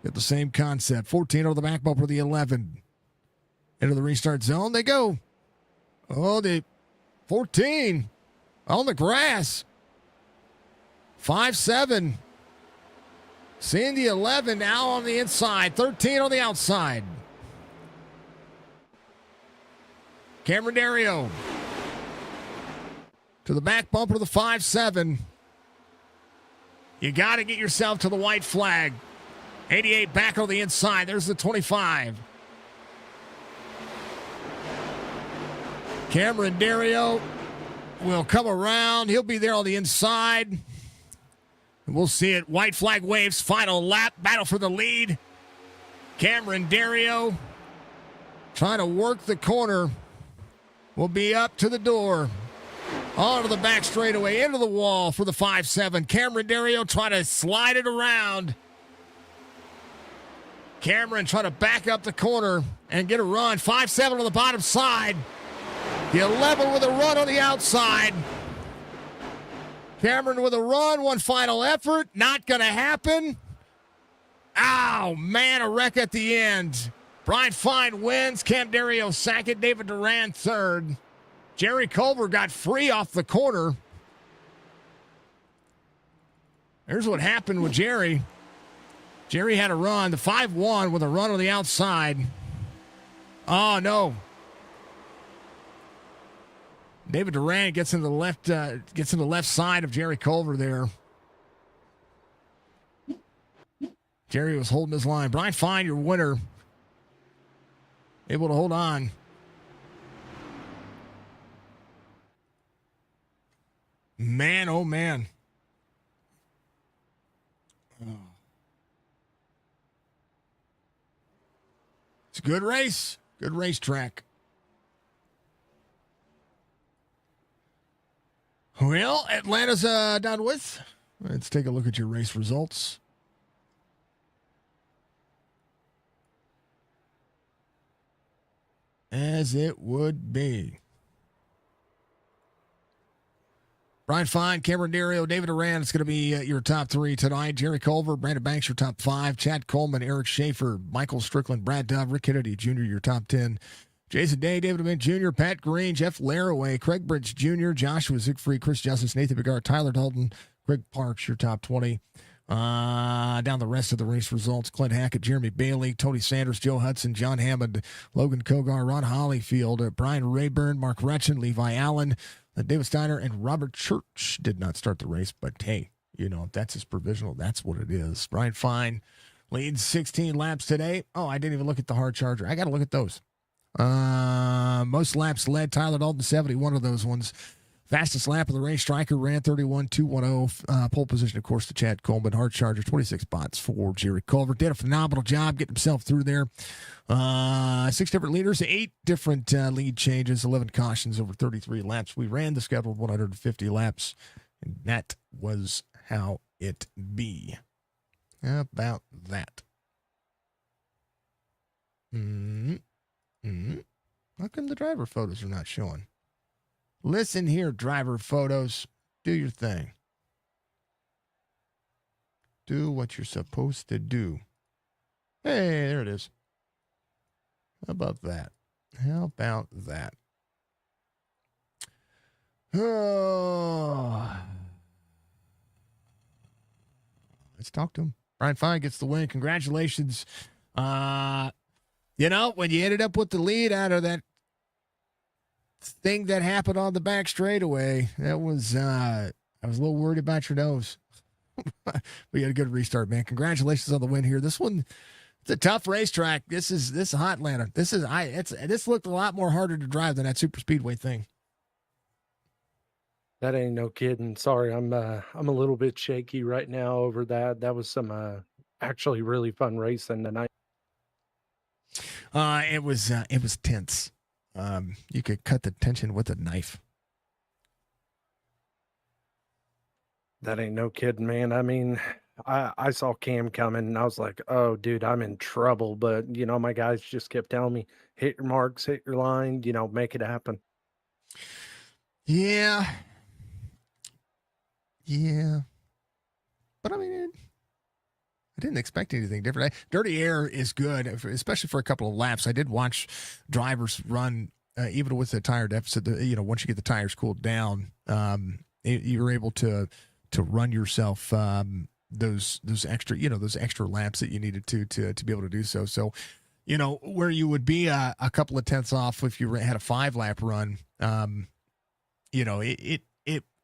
got the same concept. 14 over the back bumper, the 11. Into the restart zone. They go. Oh, the 14 on the grass. 5-7. Seeing the 11 now on the inside. 13 on the outside. Cameron Dario to the back bumper of the 5-7. You got to get yourself to the white flag. 88 back on the inside. There's the 25. Cameron Dario will come around. He'll be there on the inside. And we'll see it. White flag waves. Final lap. Battle for the lead. Cameron Dario trying to work the corner. Will be up to the door. Onto the back straightaway. Into the wall for the 5-7. Cameron Dario trying to slide it around. Cameron trying to back up the corner and get a run. 5-7 on the bottom side. The 11 with a run on the outside. Cameron with a run, one final effort. Not going to happen. Ow, man, a wreck at the end. Brian Fine wins. Cam Dario second. David Duran third. Jerry Culver got free off the corner. Here's what happened with Jerry. Jerry had a run. The 5-1 with a run on the outside. Oh, no. David Duran gets into the left side of Jerry Culver there. Jerry was holding his line. Brian Fine, your winner. Able to hold on. Man, oh man. It's a good race. Good racetrack. Well, Atlanta's done with. Let's take a look at your race results. As it would be. Brian Fine, Cameron Dario, David Duran, it's going to be your top 3 tonight. Jerry Culver, Brandon Banks, your top 5. Chad Coleman, Eric Schaefer, Michael Strickland, Brad Dove, Rick Kennedy Jr., your top 10. Jason Day, David Mint Jr., Pat Green, Jeff Laraway, Craig Bridge Jr., Joshua Siegfried, Chris Justice, Nathan Bigard, Tyler Dalton, Craig Parks, your top 20. Down the rest of the race results: Clint Hackett, Jeremy Bailey, Tony Sanders, Joe Hudson, John Hammond, Logan Kogar, Ron Hollyfield, Brian Rayburn, Mark Retchen, Levi Allen, David Steiner and Robert Church did not start the race, but hey, if that's his provisional, that's what it is. Brian Fine leads 16 laps today. Oh, I didn't even look at the hard charger. I got to look at those. Most laps led, Tyler Dalton, 71 of those ones. Fastest lap of the race, Stryker ran 31.210. Pole position, of course, to Chad Coleman. Hard charger, 26 spots for Jerry Culver. Did a phenomenal job getting himself through there. 6 different leaders, 8 different lead changes, 11 cautions over 33 laps. We ran the scheduled 150 laps, and that was how it be. How about that? How come the driver photos are not showing? Listen here, driver photos. Do your thing. Do what you're supposed to do. Hey, there it is. How about that? How about that? Oh. Let's talk to him. Brian Fine gets the win. Congratulations. When you ended up with the lead out of that thing that happened on the back straightaway, that was I was a little worried about your nose. We had a good restart, man. Congratulations on the win here. This one, it's a tough racetrack. This is hot Atlanta. This looked a lot more harder to drive than that super speedway thing. That ain't no kidding. Sorry, I'm a little bit shaky right now over that. That was some actually really fun racing tonight. It was tense. You could cut the tension with a knife. That ain't no kidding, man. I mean, I saw Cam coming and I was like, oh, dude, I'm in trouble. But, my guys just kept telling me, hit your marks, hit your line, make it happen. Yeah. But I mean, I didn't expect anything different. Dirty air is good, especially for a couple of laps. I did watch drivers run, even with the tire deficit. Once you get the tires cooled down, you're able to run yourself those extra laps that you needed to be able to do so. So, where you would be a couple of tenths off if you had a 5-lap run,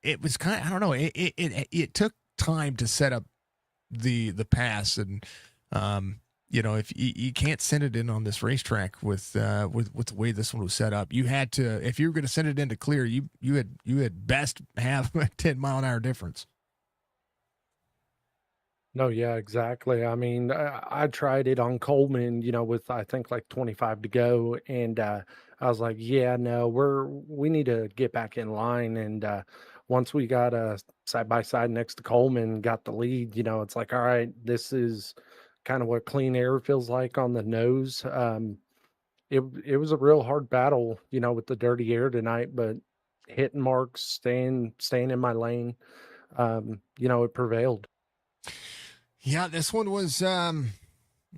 it was kind of, I don't know, it took time to set up the pass, and if you can't send it in on this racetrack with the way this one was set up, you had to, if you were going to send it into clear, you had best have a 10-mile-an-hour difference. No, yeah, exactly. I mean, I tried it on Coleman, with I think like 25 to go, and I was like, yeah, no, we need to get back in line. And once we got side by side next to Coleman, got the lead, it's like, all right, this is kind of what clean air feels like on the nose. It was a real hard battle, with the dirty air tonight, but hitting marks, staying in my lane, it prevailed. Yeah, this one was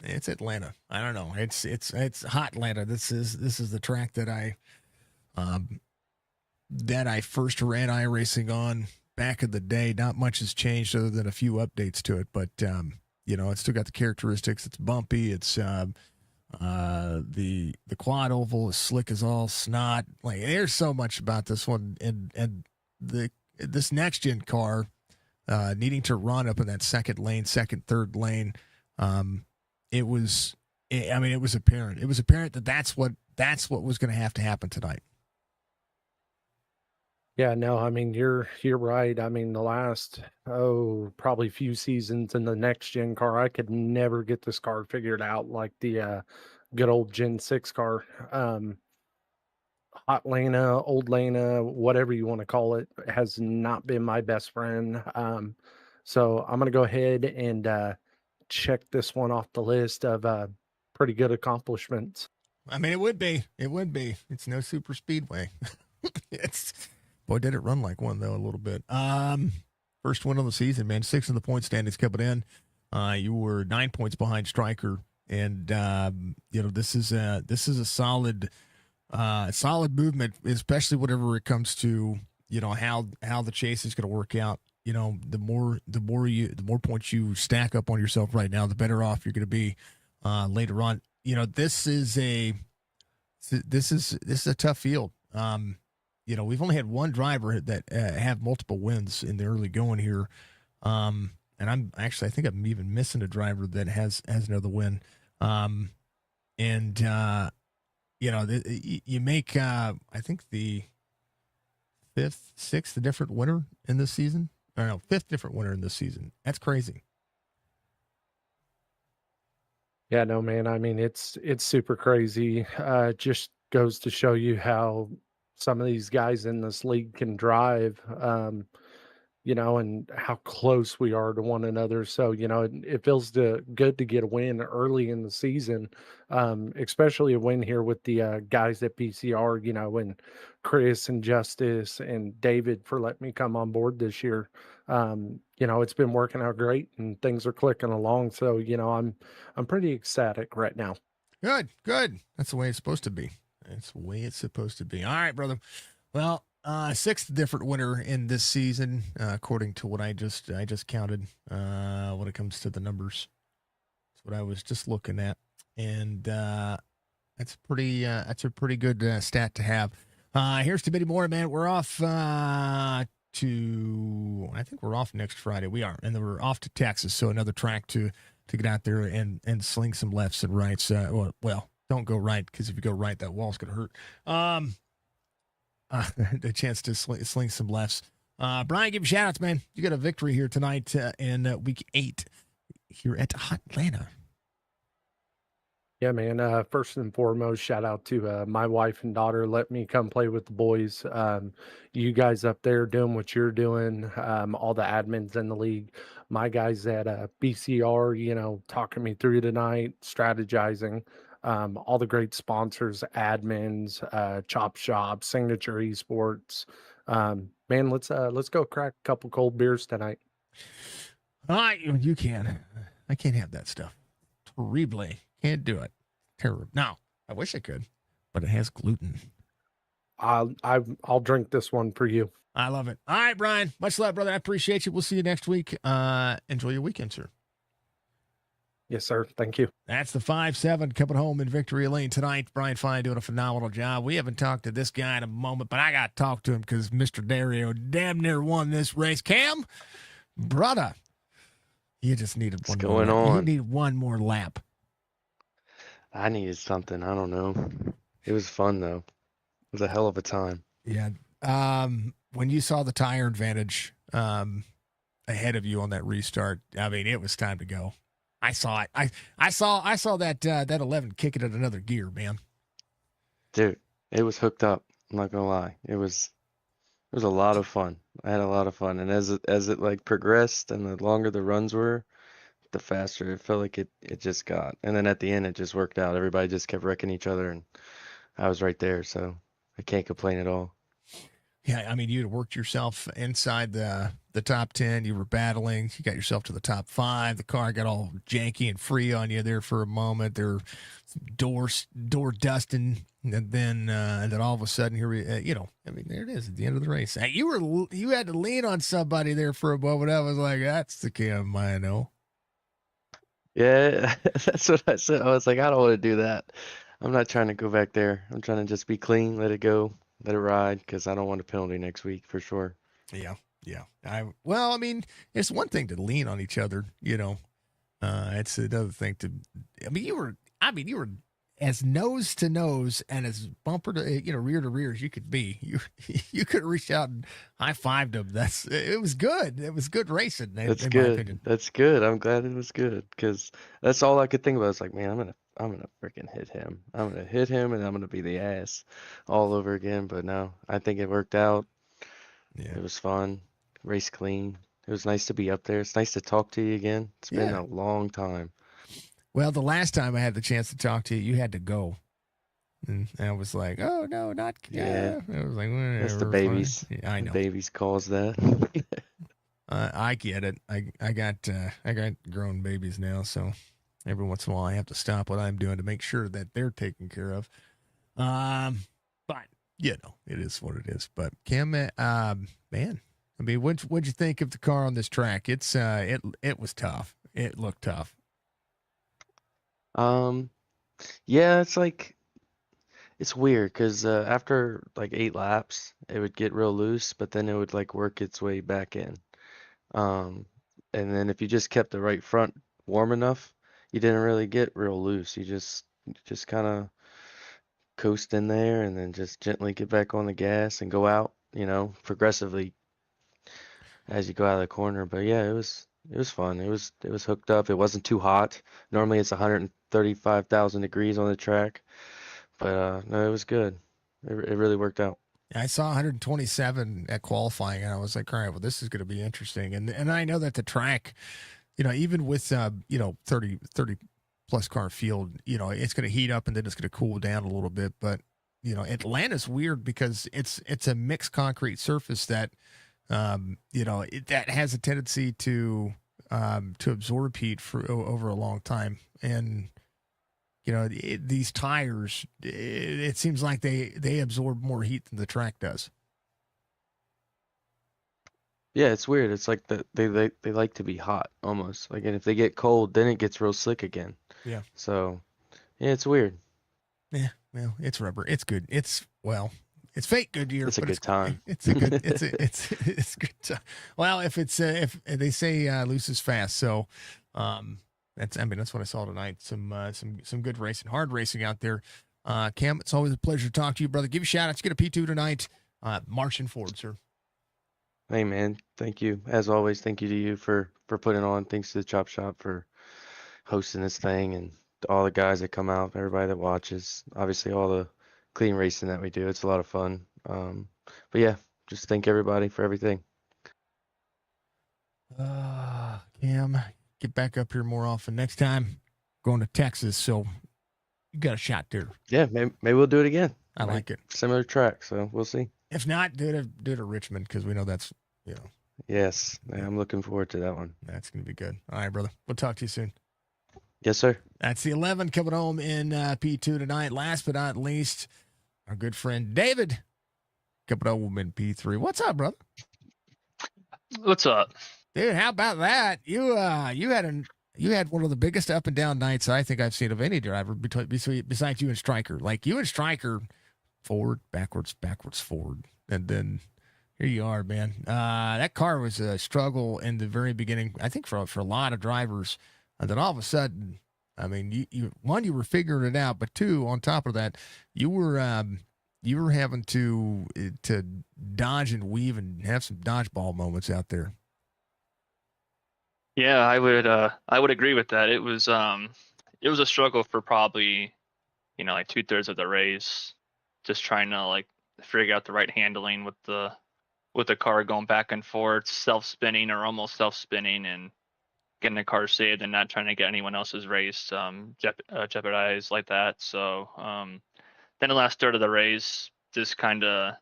it's Atlanta. I don't know. It's hot Atlanta. This is the track that I first ran iRacing on back in the day. Not much has changed other than a few updates to it, but it's still got the characteristics. It's bumpy. It's the quad oval is slick as all snot. Like, there's so much about this one, and this next gen car needing to run up in that second, third lane. It was apparent. It was apparent that that's what was going to have to happen tonight. Yeah, no, I mean, you're right. I mean, the last, probably few seasons in the next gen car, I could never get this car figured out like the good old Gen 6 car. Hot Lana, old Lana, whatever you want to call it, has not been my best friend. So I'm going to go ahead and check this one off the list of pretty good accomplishments. I mean, it would be. It's no super speedway. Boy, did it run like one, though, a little bit. First win of the season, man. 6 in the point standings coming in. You were 9 points behind Stryker, and this is a solid movement, especially whenever it comes to how the chase is going to work out. The more points you stack up on yourself right now, the better off you're going to be later on. This is a tough field. we've only had one driver that have multiple wins in the early going here. And I think I'm even missing a driver that has another win. And you make I think the sixth different winner in this season. Or no, fifth different winner in this season. That's crazy. Yeah, no, man. I mean, it's super crazy. Just goes to show you how some of these guys in this league can drive. And how close we are to one another. So, it feels good to get a win early in the season, especially a win here with the guys at PCR, and Chris and Justice and David for letting me come on board this year. It's been working out great and things are clicking along. So, I'm pretty ecstatic right now. Good. That's the way it's supposed to be. That's the way it's supposed to be. All right, brother. Well, sixth different winner in this season, according to what I just counted. When it comes to the numbers, that's what I was just looking at, and that's pretty. That's a pretty good stat to have. Here's to many more, man. We're off I think we're off next Friday. We are, and then we're off to Texas, so another track to get out there and sling some lefts and rights. Well, don't go right, because if you go right, that wall's gonna hurt. The chance to sling some lefts. Brian, give shout outs, man. You got a victory here tonight in week 8 here at Hot Atlanta. Yeah, man. First and foremost, shout out to my wife and daughter. Let me come play with the boys. You guys up there doing what you're doing, all the admins in the league, my guys at BCR, talking me through tonight, strategizing. All the great sponsors, admins, Chop Shop, Signature Esports. Man, let's go crack a couple cold beers tonight. All right, you can. I can't have that stuff. Terrible. Can't do it. Terrible. No, I wish I could, but it has gluten. I'll drink this one for you. I love it. All right, Brian. Much love, brother. I appreciate you. We'll see you next week. Enjoy your weekend, sir. Yes, sir. Thank you. That's the 5-7 coming home in victory lane tonight. Brian Fine doing a phenomenal job. We haven't talked to this guy in a moment, but I got to talk to him because Mr. Dario damn near won this race. Cam, brother, you just needed one more. What's going on? You need one more lap. I needed something. I don't know. It was fun though. It was a hell of a time. Yeah. When you saw the tire advantage ahead of you on that restart, I mean, it was time to go. I saw it. I saw that 11 kicking it another gear, man. Dude, it was hooked up. I'm not gonna lie. It was a lot of fun. I had a lot of fun, and as it like progressed and the longer the runs were, the faster it felt like it just got. And then at the end, it just worked out. Everybody just kept wrecking each other, and I was right there, so I can't complain at all. Yeah, I mean, you had worked yourself inside the top 10. You were battling. You got yourself to the top 5. The car got all janky and free on you there for a moment. There were door dusting, and then all of a sudden here we, I mean, there it is at the end of the race. You had to lean on somebody there for a moment. I was like, that's the Cam I know. Yeah, that's what I said. I was like, I don't want to do that. I'm not trying to go back there. I'm trying to just be clean, let it go, let it ride, because I don't want a penalty next week for sure. Yeah. I mean, it's one thing to lean on each other, it's another thing to. You were as nose to nose and as bumper to rear to rear as you could be. You could reach out and high fived them. It was good. It was good racing. That's in good. My opinion. That's good. I'm glad it was good because that's all I could think about. It's like, man, I'm gonna freaking hit him. I'm gonna hit him, and I'm gonna be the ass all over again. But no, I think it worked out. Yeah. It was fun. Race clean. It was nice to be up there. It's nice to talk to you again. It's been a long time. Well, the last time I had the chance to talk to you, you had to go. And I was like, oh, no, not. Yeah. I was like, whatever. That's the babies. Yeah, I know. The babies cause that. I get it. I got grown babies now, so every once in a while I have to stop what I'm doing to make sure that they're taken care of. But it is what it is. But Cam, man, I mean, what'd you think of the car on this track? It was tough. It looked tough. Yeah, it's like It's weird because after like 8 laps, it would get real loose, but then it would like work its way back in. Um, and then if you just kept the right front warm enough, you didn't really get real loose. You just kind of coast in there and then just gently get back on the gas and go out, progressively as you go out of the corner. But yeah, it was fun. It was hooked up. It wasn't too hot. Normally it's 135,000 degrees on the track, but no, it was good. It really worked out. I saw 127 at qualifying, and I was like, all right, well, this is going to be interesting. And I know that the track, even with 30 plus car field, it's going to heat up and then it's going to cool down a little bit. But Atlanta's weird because it's a mixed concrete surface that that has a tendency to absorb heat for over a long time. And these tires, it seems like they absorb more heat than the track does. Yeah, it's weird. It's like they like to be hot almost. Like, and if they get cold, then it gets real slick again. Yeah. So, yeah, it's weird. Yeah, well, it's rubber. It's good. It's fake Goodyear. It's a but good time. It's a good. It's good time. Well, if they say loose is fast, so that's what I saw tonight. Some good racing, hard racing out there. Cam, it's always a pleasure to talk to you, brother. Give you a shout out. Get a P2 tonight. Marching forward, sir. Hey man, thank you. As always, thank you to you for putting on. Thanks to the Chop Shop for hosting this thing and all the guys that come out, everybody that watches. Obviously, all the clean racing that we do. It's a lot of fun. But yeah, just thank everybody for everything. Cam, get back up here more often. Next time, going to Texas, so you got a shot there. Yeah, maybe we'll do it again. I like it. Similar track, so we'll see. If not, do it at Richmond because we know that's Yes, I'm looking forward to that one. That's gonna be good. All right, brother. We'll talk to you soon. Yes, sir. That's the 11 coming home in P2 tonight. Last but not least, our good friend David coming home in P3. What's up, brother? What's up, dude? How about that? You had one of the biggest up and down nights I think I've seen of any driver besides you and Stryker. Like you and Stryker, forward, backwards, forward, and then here you are, man. That car was a struggle in the very beginning. I think for a lot of drivers, and then all of a sudden, I mean, you were figuring it out, but two, on top of that, you were having to dodge and weave and have some dodgeball moments out there. Yeah, I would agree with that. It was a struggle for probably, like 2/3 of the race, just trying to like figure out the right handling with the car going back and forth, self-spinning or almost self-spinning, and getting the car saved and not trying to get anyone else's race jeopardized like that. So then the last third of the race, just kind of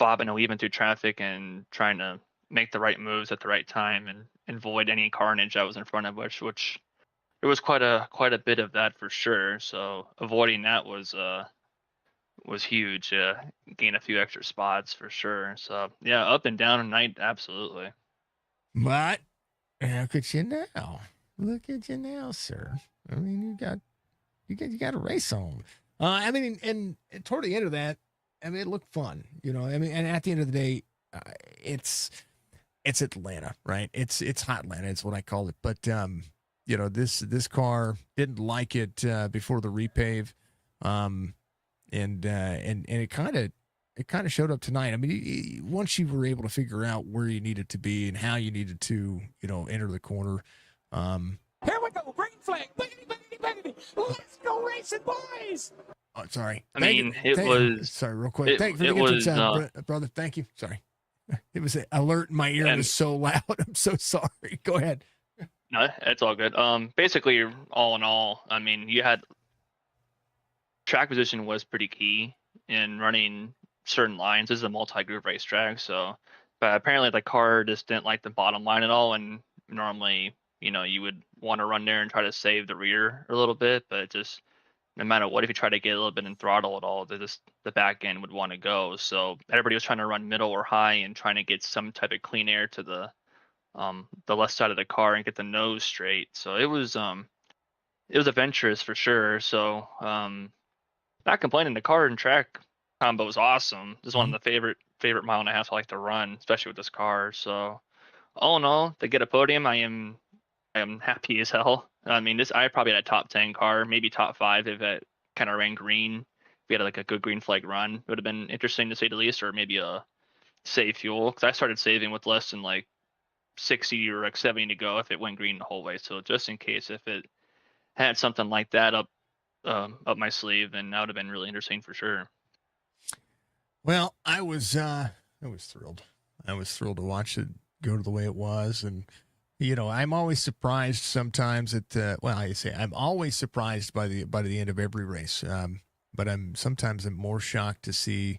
bobbing and weaving through traffic and trying to make the right moves at the right time and avoid any carnage that was in front of which there was quite a bit of that for sure. So avoiding that was huge. Gain a few extra spots for sure. So yeah, up and down tonight, absolutely. But look at you now. Look at you now, sir. I mean, you got a race on. I mean, and toward the end of that, I mean, it looked fun. I mean, and at the end of the day, it's Atlanta, right? It's hot Atlanta. It's what I call it. But this car didn't like it before the repave, and it kind of showed up tonight. I mean, once you were able to figure out where you needed to be and how you needed to, enter the corner. Here we go, green flag, biggity, let's go racing, boys. Oh, sorry. Sorry, real quick. Thank you for the time, brother. Thank you. Sorry. It was an alert in my ear. It was so loud. I'm so sorry. Go ahead. No, it's all good. Basically, all in all, I mean, you had track position was pretty key in running certain lines. This is a multi-group racetrack, but apparently the car just didn't like the bottom line at all. And normally, you would want to run there and try to save the rear a little bit, but it just no matter what, if you try to get a little bit in throttle at all, the back end would want to go. So everybody was trying to run middle or high and trying to get some type of clean air to the left side of the car and get the nose straight. So it was adventurous for sure. So not complaining. The car and track combo was awesome. This is one of the favorite mile and a half I like to run, especially with this car. So all in all, to get a podium, I am happy as hell. I mean, I probably had a top 10 car, maybe top 5 if it kind of ran green. If we had like a good green flag run, it would have been interesting to say the least, or maybe a save fuel, because I started saving with less than like 60 or like 70 to go if it went green the whole way. So just in case if it had something like that up my sleeve, then that would have been really interesting for sure. Well, I was thrilled. I was thrilled to watch it go to the way it was, and I'm always surprised sometimes at I'm always surprised by the end of every race. But I'm more shocked to see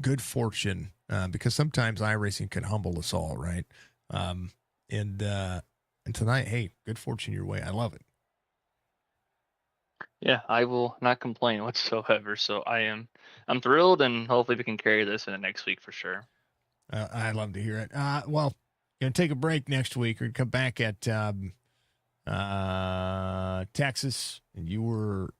good fortune, because sometimes iRacing can humble us all, right? And tonight, hey, good fortune your way. I love it. Yeah, I will not complain whatsoever. So I'm thrilled, and hopefully we can carry this in the next week for sure. I'd love to hear it. Well, gonna take a break next week. We're gonna come back at Texas, and you were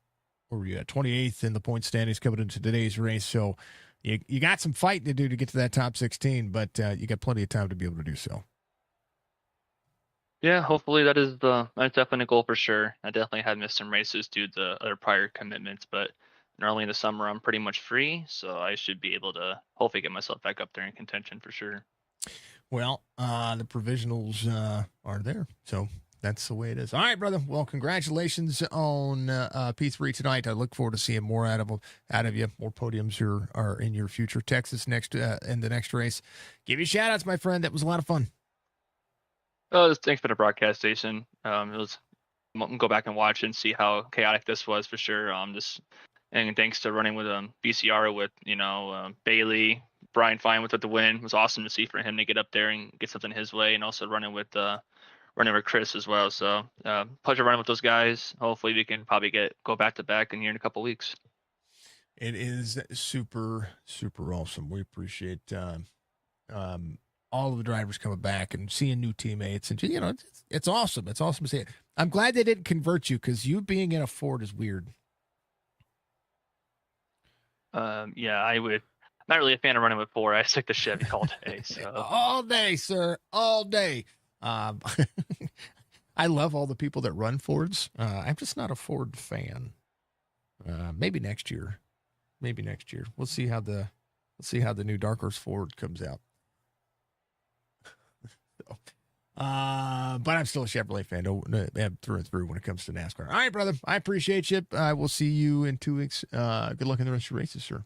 28th in the point standings coming into today's race. So you got some fighting to do to get to that top 16, but you got plenty of time to be able to do so. Yeah, hopefully that's definitely a goal for sure. I definitely had missed some races due to other prior commitments, but normally in the summer I'm pretty much free, so I should be able to hopefully get myself back up there in contention for sure. Well, the provisionals are there, so that's the way it is. All right, brother. Well, congratulations on P3 tonight. I look forward to seeing more out of you. More podiums are in your future. Texas next in the next race. Give you shout outs, my friend. That was a lot of fun. Thanks for the broadcast, Jason. Go back and watch and see how chaotic this was for sure. And thanks to running with BCR with Bailey, Brian Fine with the win. It was awesome to see for him to get up there and get something his way, and also running with Chris as well. So pleasure running with those guys. Hopefully we can probably go back to back in here in a couple weeks. It is super, super awesome. We appreciate all of the drivers coming back and seeing new teammates, and it's awesome. It's awesome to see it. I'm glad they didn't convert you, because you being in a Ford is weird. Yeah, I would. I'm not really a fan of running with Ford. I stick to Chevy all day. So all day, sir, all day. I love all the people that run Fords. I'm just not a Ford fan. Maybe next year. We'll see how the new Dark Horse Ford comes out. But I'm still a Chevrolet fan, through and through when it comes to NASCAR. All right, brother. I appreciate you. I will see you in 2 weeks. Good luck in the rest of your races, sir.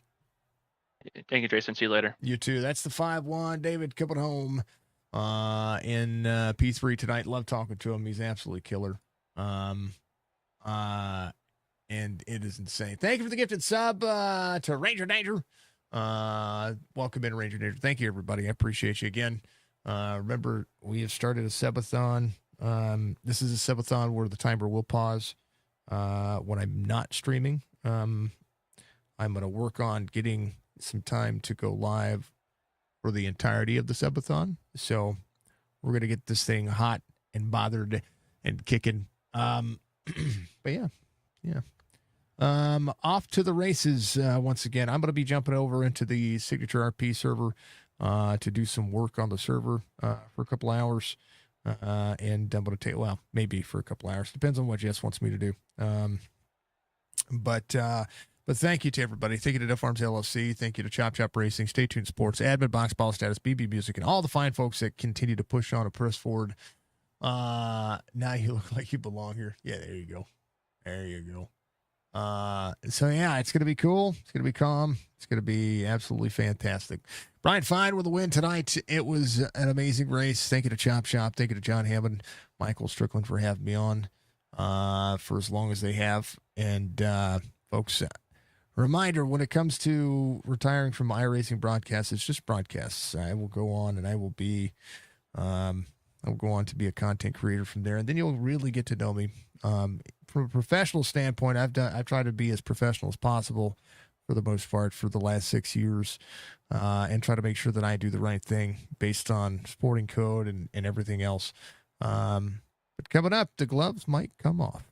Thank you, Jason. See you later. You too. That's the 5-1. David coming home in P3 tonight. Love talking to him. He's absolutely killer. And it is insane. Thank you for the gifted sub to Ranger Danger. Welcome in, Ranger Danger. Thank you, everybody. I appreciate you again. Remember, we have started a subathon. This is a subathon where the timer will pause when I'm not streaming. I'm going to work on getting some time to go live for the entirety of the subathon. So we're going to get this thing hot and bothered and kicking. But yeah. Off to the races once again. I'm going to be jumping over into the Signature RP server to do some work on the server for a couple hours. And I'm going to take, maybe for a couple hours. Depends on what Jess wants me to do. But thank you to everybody. Thank you to Duff Farms LLC. Thank you to Chop Chop Racing, Stay Tuned Sports, Adminboxx, Ball Status, BB Music, and all the fine folks that continue to push on and press forward. Now you look like you belong here. Yeah, there you go. So yeah, it's going to be cool. It's going to be calm. It's going to be absolutely fantastic. Brian Fine with the win tonight. It was an amazing race. Thank you to Chop Shop. Thank you to John Hammond, Michael Strickland for having me on for as long as they have. And folks, reminder, when it comes to retiring from iRacing broadcasts, it's just broadcasts. I will go on and I will go on to be a content creator from there, and then you'll really get to know me. From a professional standpoint, I've tried to be as professional as possible for the most part for the last 6 years, and try to make sure that I do the right thing based on sporting code and everything else. But coming up, the gloves might come off.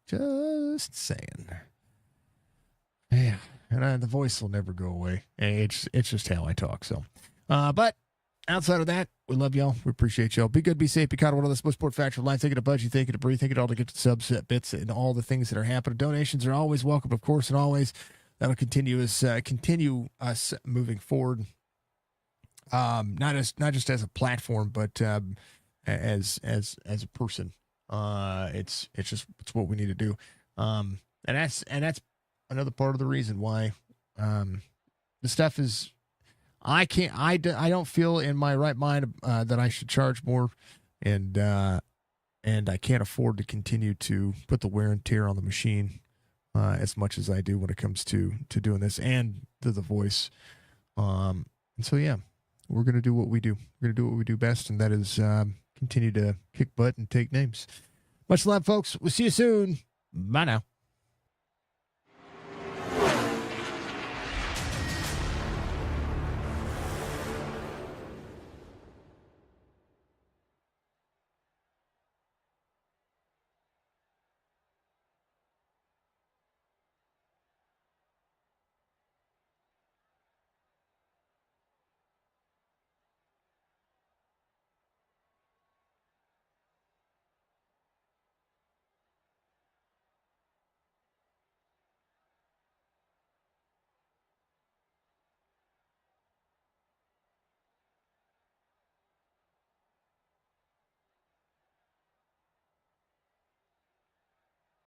Just saying. Yeah, and the voice will never go away. It's just how I talk. So, but outside of that, we love y'all. We appreciate y'all. Be good, be safe, be kind of one of the sport factor line. Think it a budget, think it a breathe, think it all to get to subs, bits, and all the things that are happening. Donations are always welcome, of course, and always that'll continue us moving forward. Not just as a platform, but as a person. It's what we need to do. And that's another part of the reason why the stuff is. I don't feel in my right mind that I should charge more, and I can't afford to continue to put the wear and tear on the machine as much as I do when it comes to doing this and the voice. And so yeah, we're gonna do what we do. We're gonna do what we do best, and that is continue to kick butt and take names. Much love, folks. We'll see you soon. Bye now.